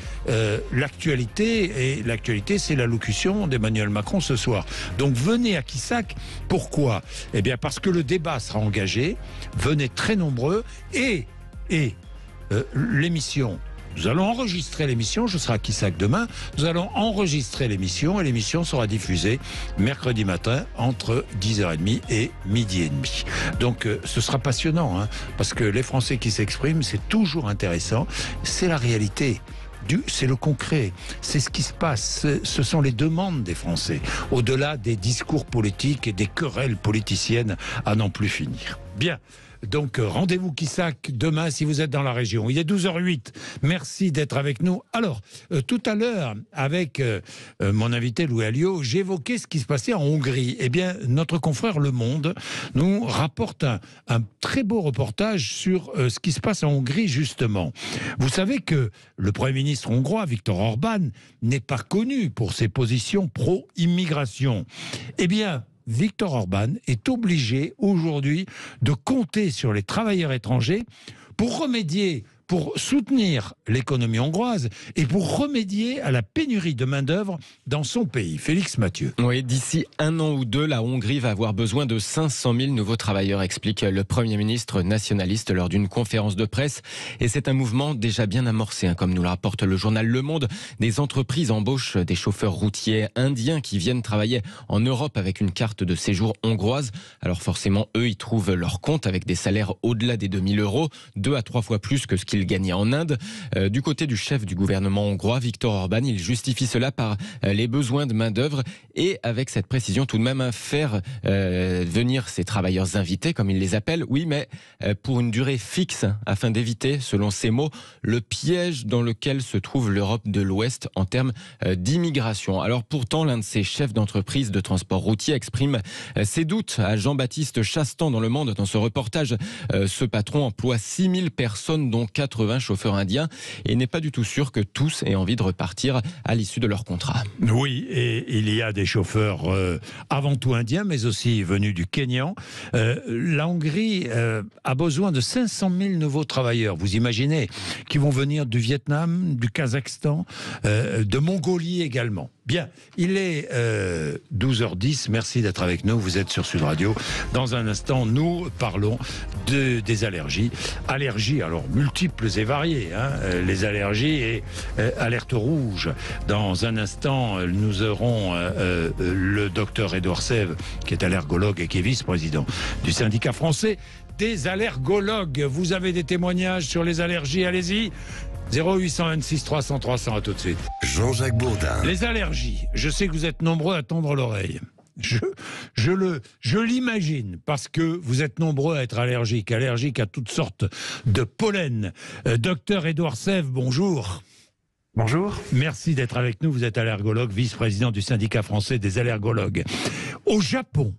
l'actualité, c'est l'allocution d'Emmanuel Macron ce soir. Donc venez à Quissac. Pourquoi ? Eh bien parce que le débat sera engagé. Venez très nombreux et l'émission... Nous allons enregistrer l'émission, je serai à Quissac demain, nous allons enregistrer l'émission et l'émission sera diffusée mercredi matin entre 10h30 et midi et demi. Donc ce sera passionnant, parce que les Français qui s'expriment, c'est toujours intéressant, c'est la réalité. C'est le concret, c'est ce qui se passe, ce sont les demandes des Français, au-delà des discours politiques et des querelles politiciennes à n'en plus finir. Bien, Donc rendez-vous Quissac demain si vous êtes dans la région. Il est 12h08. Merci d'être avec nous. Alors, tout à l'heure, avec mon invité Louis Alliot, j'évoquais ce qui se passait en Hongrie. Eh bien, notre confrère Le Monde nous rapporte un très beau reportage sur ce qui se passe en Hongrie, justement. Vous savez que le Premier ministre hongrois, Viktor Orban, n'est pas connu pour ses positions pro-immigration. Eh bien, Viktor Orban est obligé aujourd'hui de compter sur les travailleurs étrangers pour remédier, pour soutenir l'économie hongroise et pour remédier à la pénurie de main-d'œuvre dans son pays. Félix Mathieu. Oui, d'ici 1 an ou 2, la Hongrie va avoir besoin de 500 000 nouveaux travailleurs, explique le Premier ministre nationaliste lors d'une conférence de presse. Et c'est un mouvement déjà bien amorcé, comme nous le rapporte le journal Le Monde. Des entreprises embauchent des chauffeurs routiers indiens qui viennent travailler en Europe avec une carte de séjour hongroise. Alors forcément, eux, ils trouvent leur compte avec des salaires au-delà des 2 000 €, 2 à 3 fois plus que ce qu'ils gagnaient en Inde. Du côté du chef du gouvernement hongrois, Viktor Orban, il justifie cela par les besoins de main-d'œuvre et avec cette précision tout de même faire venir ces travailleurs invités, comme il les appelle, oui, mais pour une durée fixe, afin d'éviter, selon ses mots, le piège dans lequel se trouve l'Europe de l'Ouest en termes d'immigration. Alors pourtant, l'un de ces chefs d'entreprise de transport routier exprime ses doutes à Jean-Baptiste Chastan dans Le Monde. Dans ce reportage, ce patron emploie 6 000 personnes, dont 80 chauffeurs indiens, et n'est pas du tout sûr que tous aient envie de repartir à l'issue de leur contrat. Oui, et il y a des chauffeurs avant tout indiens, mais aussi venus du Kenya. La Hongrie a besoin de 500 000 nouveaux travailleurs, vous imaginez, qui vont venir du Vietnam, du Kazakhstan, de Mongolie également. Bien, il est 12h10, merci d'être avec nous, vous êtes sur Sud Radio. Dans un instant, nous parlons des allergies. Allergies, alors multiples et variées, les allergies et alerte rouge. Dans un instant, nous aurons le docteur Édouard Sève, qui est allergologue et qui est vice-président du syndicat français des allergologues. Vous avez des témoignages sur les allergies, allez-y. 0826 300 300, à tout de suite. Jean-Jacques Bourdin. Les allergies, je sais que vous êtes nombreux à tendre l'oreille. Je l'imagine, parce que vous êtes nombreux à être allergiques à toutes sortes de pollen. Docteur Édouard Sève, bonjour. Bonjour. Merci d'être avec nous, vous êtes allergologue, vice-président du syndicat français des allergologues. Au Japon,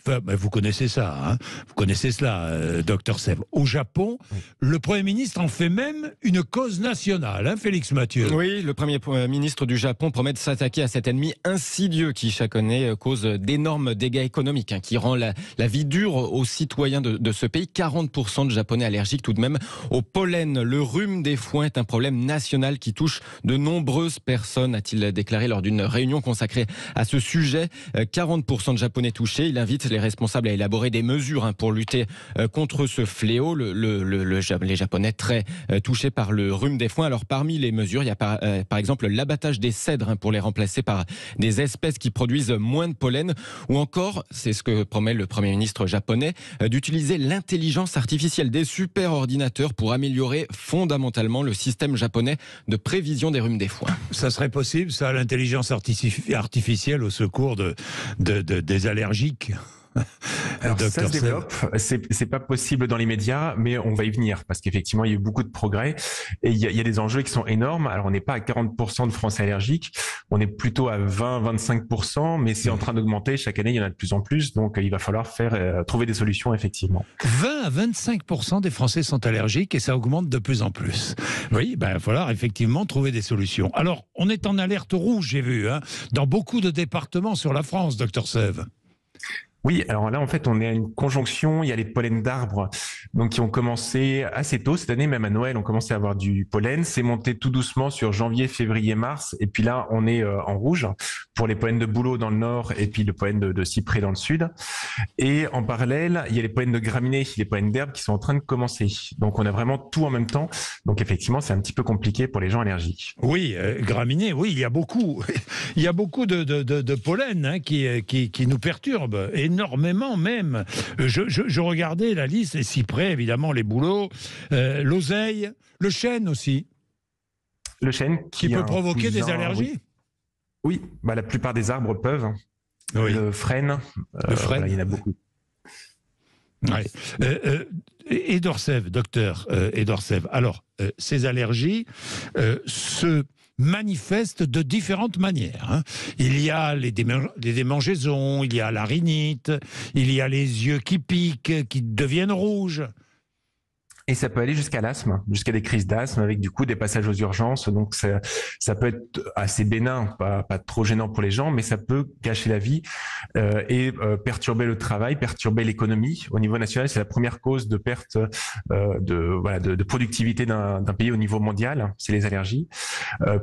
enfin, vous connaissez ça, vous connaissez cela, docteur Sèvres. Au Japon, le Premier ministre en fait même une cause nationale, Félix Mathieu. Oui, le Premier ministre du Japon promet de s'attaquer à cet ennemi insidieux qui, chaque année, cause d'énormes dégâts économiques, qui rend la vie dure aux citoyens de ce pays. 40% de Japonais allergiques tout de même au pollen. Le rhume des foins est un problème national qui touche de nombreuses personnes, a-t-il déclaré lors d'une réunion consacrée à ce sujet. 40% de Japonais touchés. Il invite les responsables à élaborer des mesures pour lutter contre ce fléau. Les Japonais très touchés par le rhume des foins. Alors parmi les mesures, il y a par exemple l'abattage des cèdres pour les remplacer par des espèces qui produisent moins de pollen, ou encore, c'est ce que promet le Premier ministre japonais, d'utiliser l'intelligence artificielle, des super ordinateurs pour améliorer fondamentalement le système japonais de prévision des rhumes des foins. Ça serait possible, ça, l'intelligence artificielle au secours des allergiques? Alors ça se développe, c'est pas possible dans l'immédiat, mais on va y venir parce qu'effectivement il y a eu beaucoup de progrès et il y a des enjeux qui sont énormes. Alors on n'est pas à 40% de Français allergiques, on est plutôt à 20-25%, mais c'est en train d'augmenter. Chaque année il y en a de plus en plus, donc il va falloir trouver des solutions effectivement. 20 à 25% des Français sont allergiques et ça augmente de plus en plus. Oui, il va falloir effectivement trouver des solutions. Alors on est en alerte rouge, j'ai vu, dans beaucoup de départements sur la France, docteur Sève. Oui, alors là, en fait, on est à une conjonction. Il y a les pollens d'arbres donc qui ont commencé assez tôt. Cette année, même à Noël, on commençait à avoir du pollen. C'est monté tout doucement sur janvier, février, mars. Et puis là, on est en rouge pour les pollens de bouleau dans le nord et puis le pollen de cyprès dans le sud. Et en parallèle, il y a les pollens de graminées, les pollens d'herbes qui sont en train de commencer. Donc, on a vraiment tout en même temps. Donc, effectivement, c'est un petit peu compliqué pour les gens allergiques. Oui, graminées, oui, il y a beaucoup de pollen qui nous perturbent. Énormément même. Je regardais la liste, les cyprès, évidemment, les bouleaux, l'oseille, le chêne aussi. Le chêne qui peut provoquer des allergies. Oui, la plupart des arbres peuvent. Oui. Le frêne, il y en a beaucoup. Ouais. Édouard Sève, docteur Édouard Sève, alors, ces allergies se manifestent de différentes manières. Hein. Il y a les démangeaisons, il y a la rhinite, il y a les yeux qui piquent, qui deviennent rouges. Et ça peut aller jusqu'à l'asthme, jusqu'à des crises d'asthme avec du coup des passages aux urgences. Donc ça peut être assez bénin, pas trop gênant pour les gens, mais ça peut gâcher la vie et perturber le travail, perturber l'économie. Au niveau national, c'est la première cause de perte de productivité d'un pays au niveau mondial, c'est les allergies,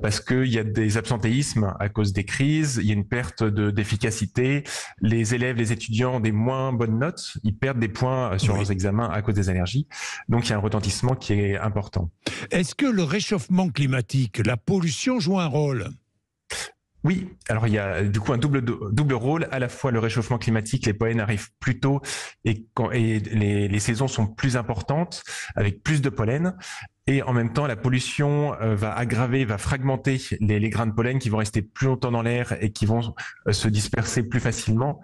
parce qu'il y a des absentéismes à cause des crises, il y a une perte d'efficacité. Les élèves, les étudiants ont des moins bonnes notes, ils perdent des points sur leurs examens à cause des allergies. Donc il y a un retentissement qui est important. Est-ce que le réchauffement climatique, la pollution joue un rôle ? Oui, alors il y a du coup un double rôle, à la fois le réchauffement climatique, les pollens arrivent plus tôt et les saisons sont plus importantes, avec plus de pollen. Et en même temps, la pollution va fragmenter les grains de pollen qui vont rester plus longtemps dans l'air et qui vont se disperser plus facilement.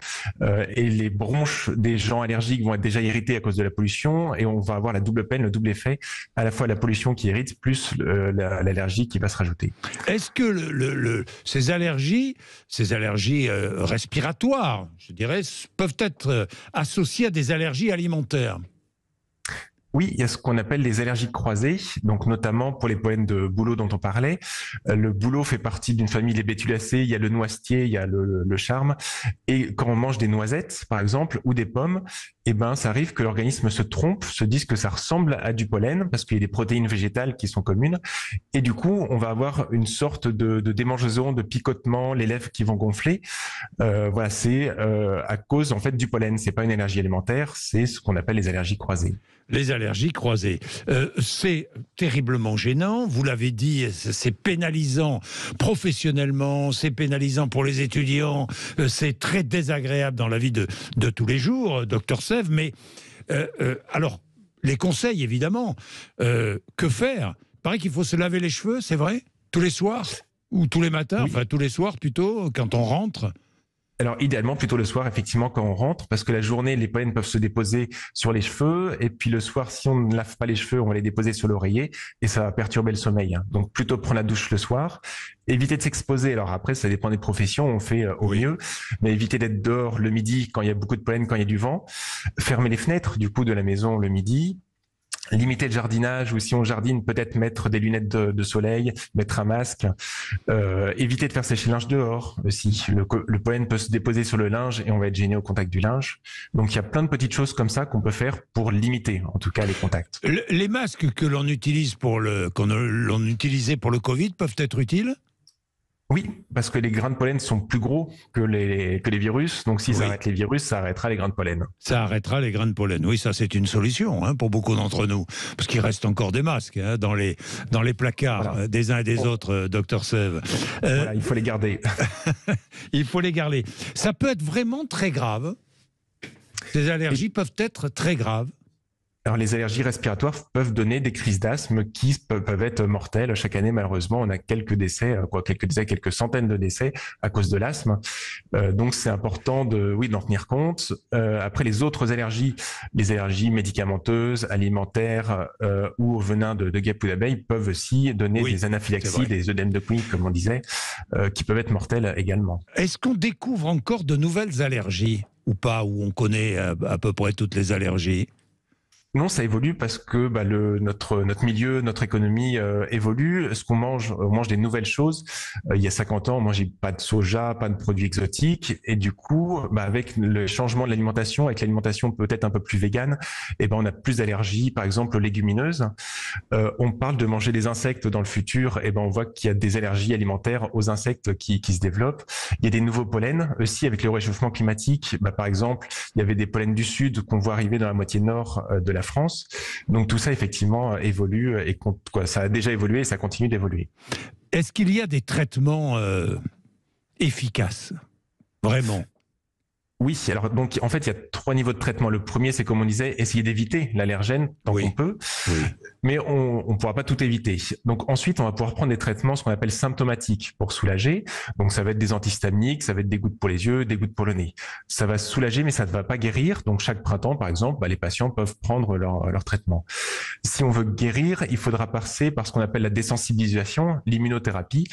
Et les bronches des gens allergiques vont être déjà irritées à cause de la pollution et on va avoir la double peine, le double effet, à la fois la pollution qui irrite plus l'allergie qui va se rajouter. Est-ce que ces allergies respiratoires, je dirais, peuvent être associées à des allergies alimentaires ? Oui, il y a ce qu'on appelle les allergies croisées, donc notamment pour les pollens de bouleau dont on parlait. Le bouleau fait partie d'une famille des bétulacées, il y a le noisetier, il y a le charme. Et quand on mange des noisettes, par exemple, ou des pommes, eh ben, ça arrive que l'organisme se trompe, se dise que ça ressemble à du pollen, parce qu'il y a des protéines végétales qui sont communes. Et du coup, on va avoir une sorte de démangeaison, de picotement, les lèvres qui vont gonfler. Voilà, c'est à cause en fait du pollen. C'est pas une allergie alimentaire, c'est ce qu'on appelle les allergies croisées. Les allergies croisées. C'est terriblement gênant, vous l'avez dit, c'est pénalisant professionnellement, c'est pénalisant pour les étudiants, c'est très désagréable dans la vie de tous les jours, docteur Sève, mais alors, les conseils évidemment, que faire ? Il paraît qu'il faut se laver les cheveux, c'est vrai ? Tous les soirs ? Ou tous les matins ? Oui. Enfin, tous les soirs plutôt, quand on rentre ? Alors, idéalement, plutôt le soir, effectivement, quand on rentre, parce que la journée, les pollens peuvent se déposer sur les cheveux, et puis le soir, si on ne lave pas les cheveux, on va les déposer sur l'oreiller, et ça va perturber le sommeil. Donc, plutôt prendre la douche le soir, éviter de s'exposer. Alors après, ça dépend des professions, on fait au mieux, mais éviter d'être dehors le midi quand il y a beaucoup de pollen, quand il y a du vent, fermer les fenêtres, du coup, de la maison le midi, limiter le jardinage, ou si on jardine, peut-être mettre des lunettes de soleil, mettre un masque, éviter de faire sécher le linge dehors aussi. Le pollen peut se déposer sur le linge et on va être gêné au contact du linge. Donc il y a plein de petites choses comme ça qu'on peut faire pour limiter, en tout cas, les contacts. Les masques que l'on utilise l'on utilisait pour le Covid peuvent être utiles ? Oui, parce que les grains de pollen sont plus gros que les virus. Donc, s'ils arrêtent les virus, ça arrêtera les grains de pollen. Ça arrêtera les grains de pollen. Oui, ça, c'est une solution pour beaucoup d'entre nous. Parce qu'il reste encore des masques dans les placards des uns et des autres, docteur Sève. Voilà, il faut les garder. Il faut les garder. Ça peut être vraiment très grave. Ces allergies peuvent être très graves. Alors, les allergies respiratoires peuvent donner des crises d'asthme qui peuvent être mortelles. Chaque année, malheureusement, on a quelques centaines de décès à cause de l'asthme. Donc, c'est important d'en tenir compte. Après, les autres allergies, les allergies médicamenteuses, alimentaires ou au venin de guêpes ou d'abeilles peuvent aussi donner des anaphylaxies, des œdèmes de Kouig, comme on disait, qui peuvent être mortels également. Est-ce qu'on découvre encore de nouvelles allergies ou pas, où on connaît à peu près toutes les allergies ? Non, ça évolue parce que notre milieu, notre économie évolue. Ce qu'on mange, on mange des nouvelles choses. Il y a 50 ans, on mangeait pas de soja, pas de produits exotiques, et du coup, avec le changement de l'alimentation, avec l'alimentation peut-être un peu plus végane, on a plus d'allergies, par exemple aux légumineuses. On parle de manger des insectes dans le futur, on voit qu'il y a des allergies alimentaires aux insectes qui se développent. Il y a des nouveaux pollens aussi avec le réchauffement climatique. Par exemple, il y avait des pollens du sud qu'on voit arriver dans la moitié nord de la France. Donc tout ça effectivement évolue et ça a déjà évolué et ça continue d'évoluer. Est-ce qu'il y a des traitements efficaces, vraiment ? Oui, alors donc en fait il y a 3 niveaux de traitement. Le premier, c'est comme on disait, essayer d'éviter l'allergène tant qu'on peut. mais on ne pourra pas tout éviter. Donc ensuite, on va pouvoir prendre des traitements, ce qu'on appelle symptomatiques, pour soulager. Donc ça va être des antihistaminiques, ça va être des gouttes pour les yeux, des gouttes pour le nez. Ça va soulager, mais ça ne va pas guérir. Donc chaque printemps, par exemple, les patients peuvent prendre leur traitement. Si on veut guérir, il faudra passer par ce qu'on appelle la désensibilisation, l'immunothérapie.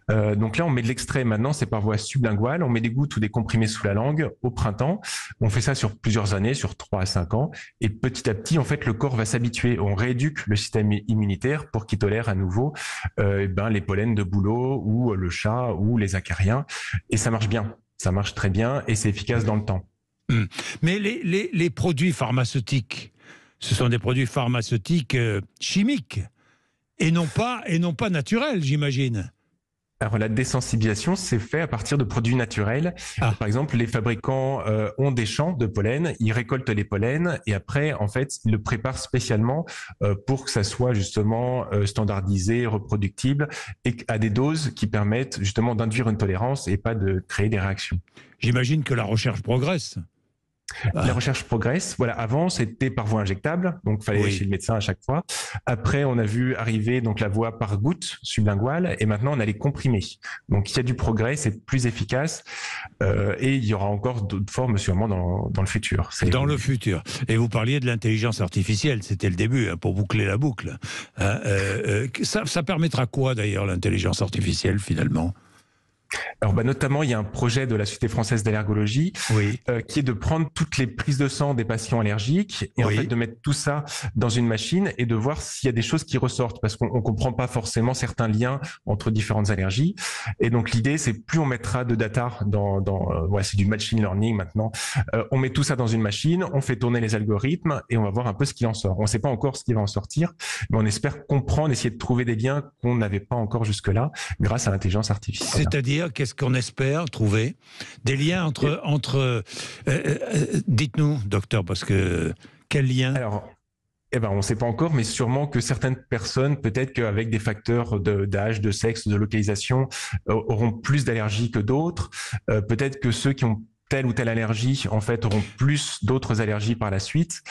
Donc là, on met de l'extrait maintenant, c'est par voie sublinguale. On met des gouttes ou des comprimés sous la langue au printemps. On fait ça sur plusieurs années, sur 3 à 5 ans. Et petit à petit, en fait, le corps va s'habituer. On rééduque le système immunitaire pour qu'il tolère à nouveau les pollens de bouleau ou le chat ou les acariens. Et ça marche bien. Ça marche très bien et c'est efficace dans le temps. Mais les produits pharmaceutiques, ce sont des produits pharmaceutiques chimiques et non pas naturels, j'imagine. Alors la désensibilisation, c'est fait à partir de produits naturels. Par exemple, les fabricants ont des champs de pollen, ils récoltent les pollens et après, en fait, ils le préparent spécialement pour que ça soit justement standardisé, reproductible et à des doses qui permettent justement d'induire une tolérance et pas de créer des réactions. J'imagine que la recherche progresse. La recherche progresse. Voilà, avant c'était par voie injectable, donc il fallait aller chez le médecin à chaque fois. Après, on a vu arriver donc la voie par goutte sublinguale, et maintenant on a les comprimés. Donc il y a du progrès, c'est plus efficace, et il y aura encore d'autres formes sûrement dans le futur. Dans le futur. Et vous parliez de l'intelligence artificielle, c'était le début pour boucler la boucle. Ça permettra quoi d'ailleurs l'intelligence artificielle finalement? Alors notamment, il y a un projet de la Société française d'allergologie qui est de prendre toutes les prises de sang des patients allergiques et en fait de mettre tout ça dans une machine et de voir s'il y a des choses qui ressortent parce qu'on ne comprend pas forcément certains liens entre différentes allergies. Et donc l'idée, c'est plus on mettra de data c'est du machine learning maintenant. On met tout ça dans une machine, on fait tourner les algorithmes et on va voir un peu ce qu'il en sort. On ne sait pas encore ce qui va en sortir, mais on espère comprendre, essayer de trouver des liens qu'on n'avait pas encore jusque-là grâce à l'intelligence artificielle. C'est-à-dire, qu'est-ce qu'on espère trouver? Des liens entre dites-nous, docteur, parce que quel lien? Alors, on ne sait pas encore, mais sûrement que certaines personnes, peut-être qu'avec des facteurs d'âge, de sexe, de localisation, auront plus d'allergies que d'autres. Peut-être que ceux qui ont telle ou telle allergie, en fait, auront plus d'autres allergies par la suite.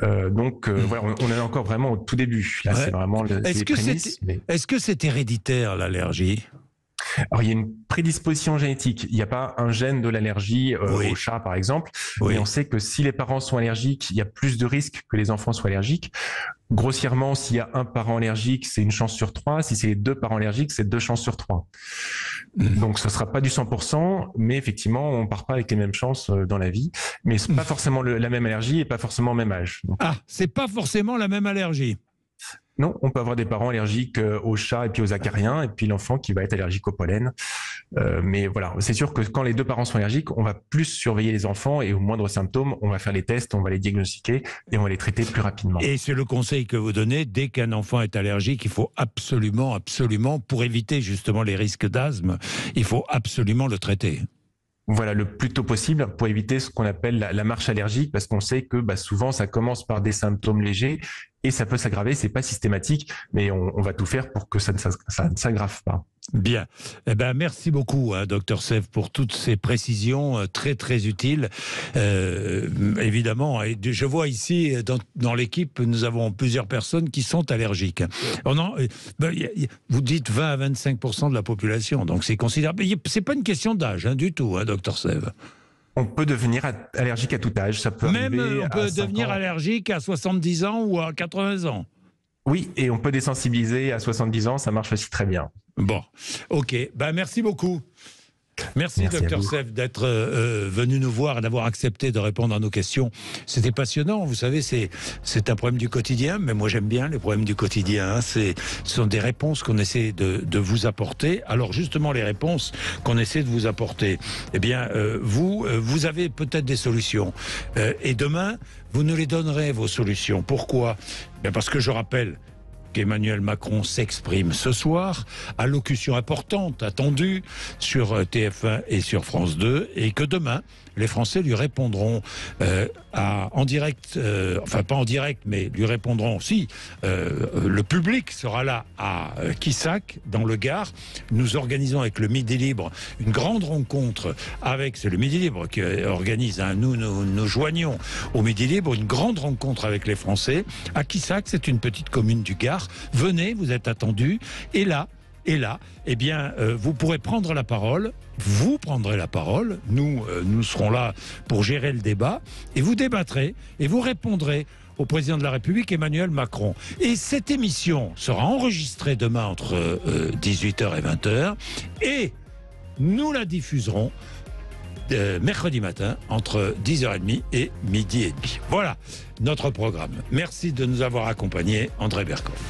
Voilà, on est encore vraiment au tout début. Là, c'est vraiment les prémices. Est-ce que c'est héréditaire, l'allergie? Alors, il y a une prédisposition génétique. Il n'y a pas un gène de l'allergie au chat, par exemple. Mais on sait que si les parents sont allergiques, il y a plus de risques que les enfants soient allergiques. Grossièrement, s'il y a un parent allergique, c'est une chance sur 3. Si c'est les 2 parents allergiques, c'est 2 chances sur 3. Donc, ce ne sera pas du 100%, mais effectivement, on ne part pas avec les mêmes chances dans la vie. Mais ce n'est pas forcément la même allergie et pas forcément le même âge. Donc, c'est pas forcément la même allergie. Non, on peut avoir des parents allergiques aux chats et puis aux acariens, et puis l'enfant qui va être allergique au pollen. Mais voilà, c'est sûr que quand les 2 parents sont allergiques, on va plus surveiller les enfants et au moindre symptôme, on va faire les tests, on va les diagnostiquer et on va les traiter plus rapidement. Et c'est le conseil que vous donnez, dès qu'un enfant est allergique, il faut absolument, pour éviter justement les risques d'asthme, il faut absolument le traiter. Voilà, le plus tôt possible pour éviter ce qu'on appelle la marche allergique, parce qu'on sait que souvent ça commence par des symptômes légers et ça peut s'aggraver, c'est pas systématique, mais on va tout faire pour que ça ne s'aggrave pas. Bien. Merci beaucoup, Dr Sève, pour toutes ces précisions très, très utiles. Évidemment, je vois ici, dans l'équipe, nous avons plusieurs personnes qui sont allergiques. Vous dites 20 à 25% de la population, donc c'est considérable. C'est pas une question d'âge, du tout, Dr Sève. On peut devenir allergique à tout âge. Ça peut Même arriver on peut devenir allergique à 70 ans ou à 80 ans. Oui, et on peut désensibiliser à 70 ans, ça marche aussi très bien. Bon, ok. Merci beaucoup. Merci Dr Sève d'être venu nous voir et d'avoir accepté de répondre à nos questions. C'était passionnant, vous savez, c'est un problème du quotidien, mais moi j'aime bien les problèmes du quotidien. Ce sont des réponses qu'on essaie de vous apporter. Alors justement, les réponses qu'on essaie de vous apporter, vous avez peut-être des solutions. Et demain, vous nous les donnerez, vos solutions. Pourquoi ? Parce que je rappelle qu'Emmanuel Macron s'exprime ce soir, allocution importante attendue sur TF1 et sur France 2, et que demain, les Français lui répondront en direct, enfin pas en direct, mais lui répondront si le public sera là à Quissac, dans le Gard. Nous organisons avec le Midi Libre une grande rencontre avec, c'est le Midi Libre qui organise, hein, nous joignons au Midi Libre une grande rencontre avec les Français. À Quissac, c'est une petite commune du Gard. Venez, vous êtes attendus. Et là, eh bien, vous pourrez prendre la parole. Vous prendrez la parole. Nous serons là pour gérer le débat. Et vous débattrez et vous répondrez au président de la République, Emmanuel Macron. Et cette émission sera enregistrée demain entre 18h et 20h. Et nous la diffuserons mercredi matin entre 10h30 et midi et demi. Voilà notre programme. Merci de nous avoir accompagnés, André Berkoff.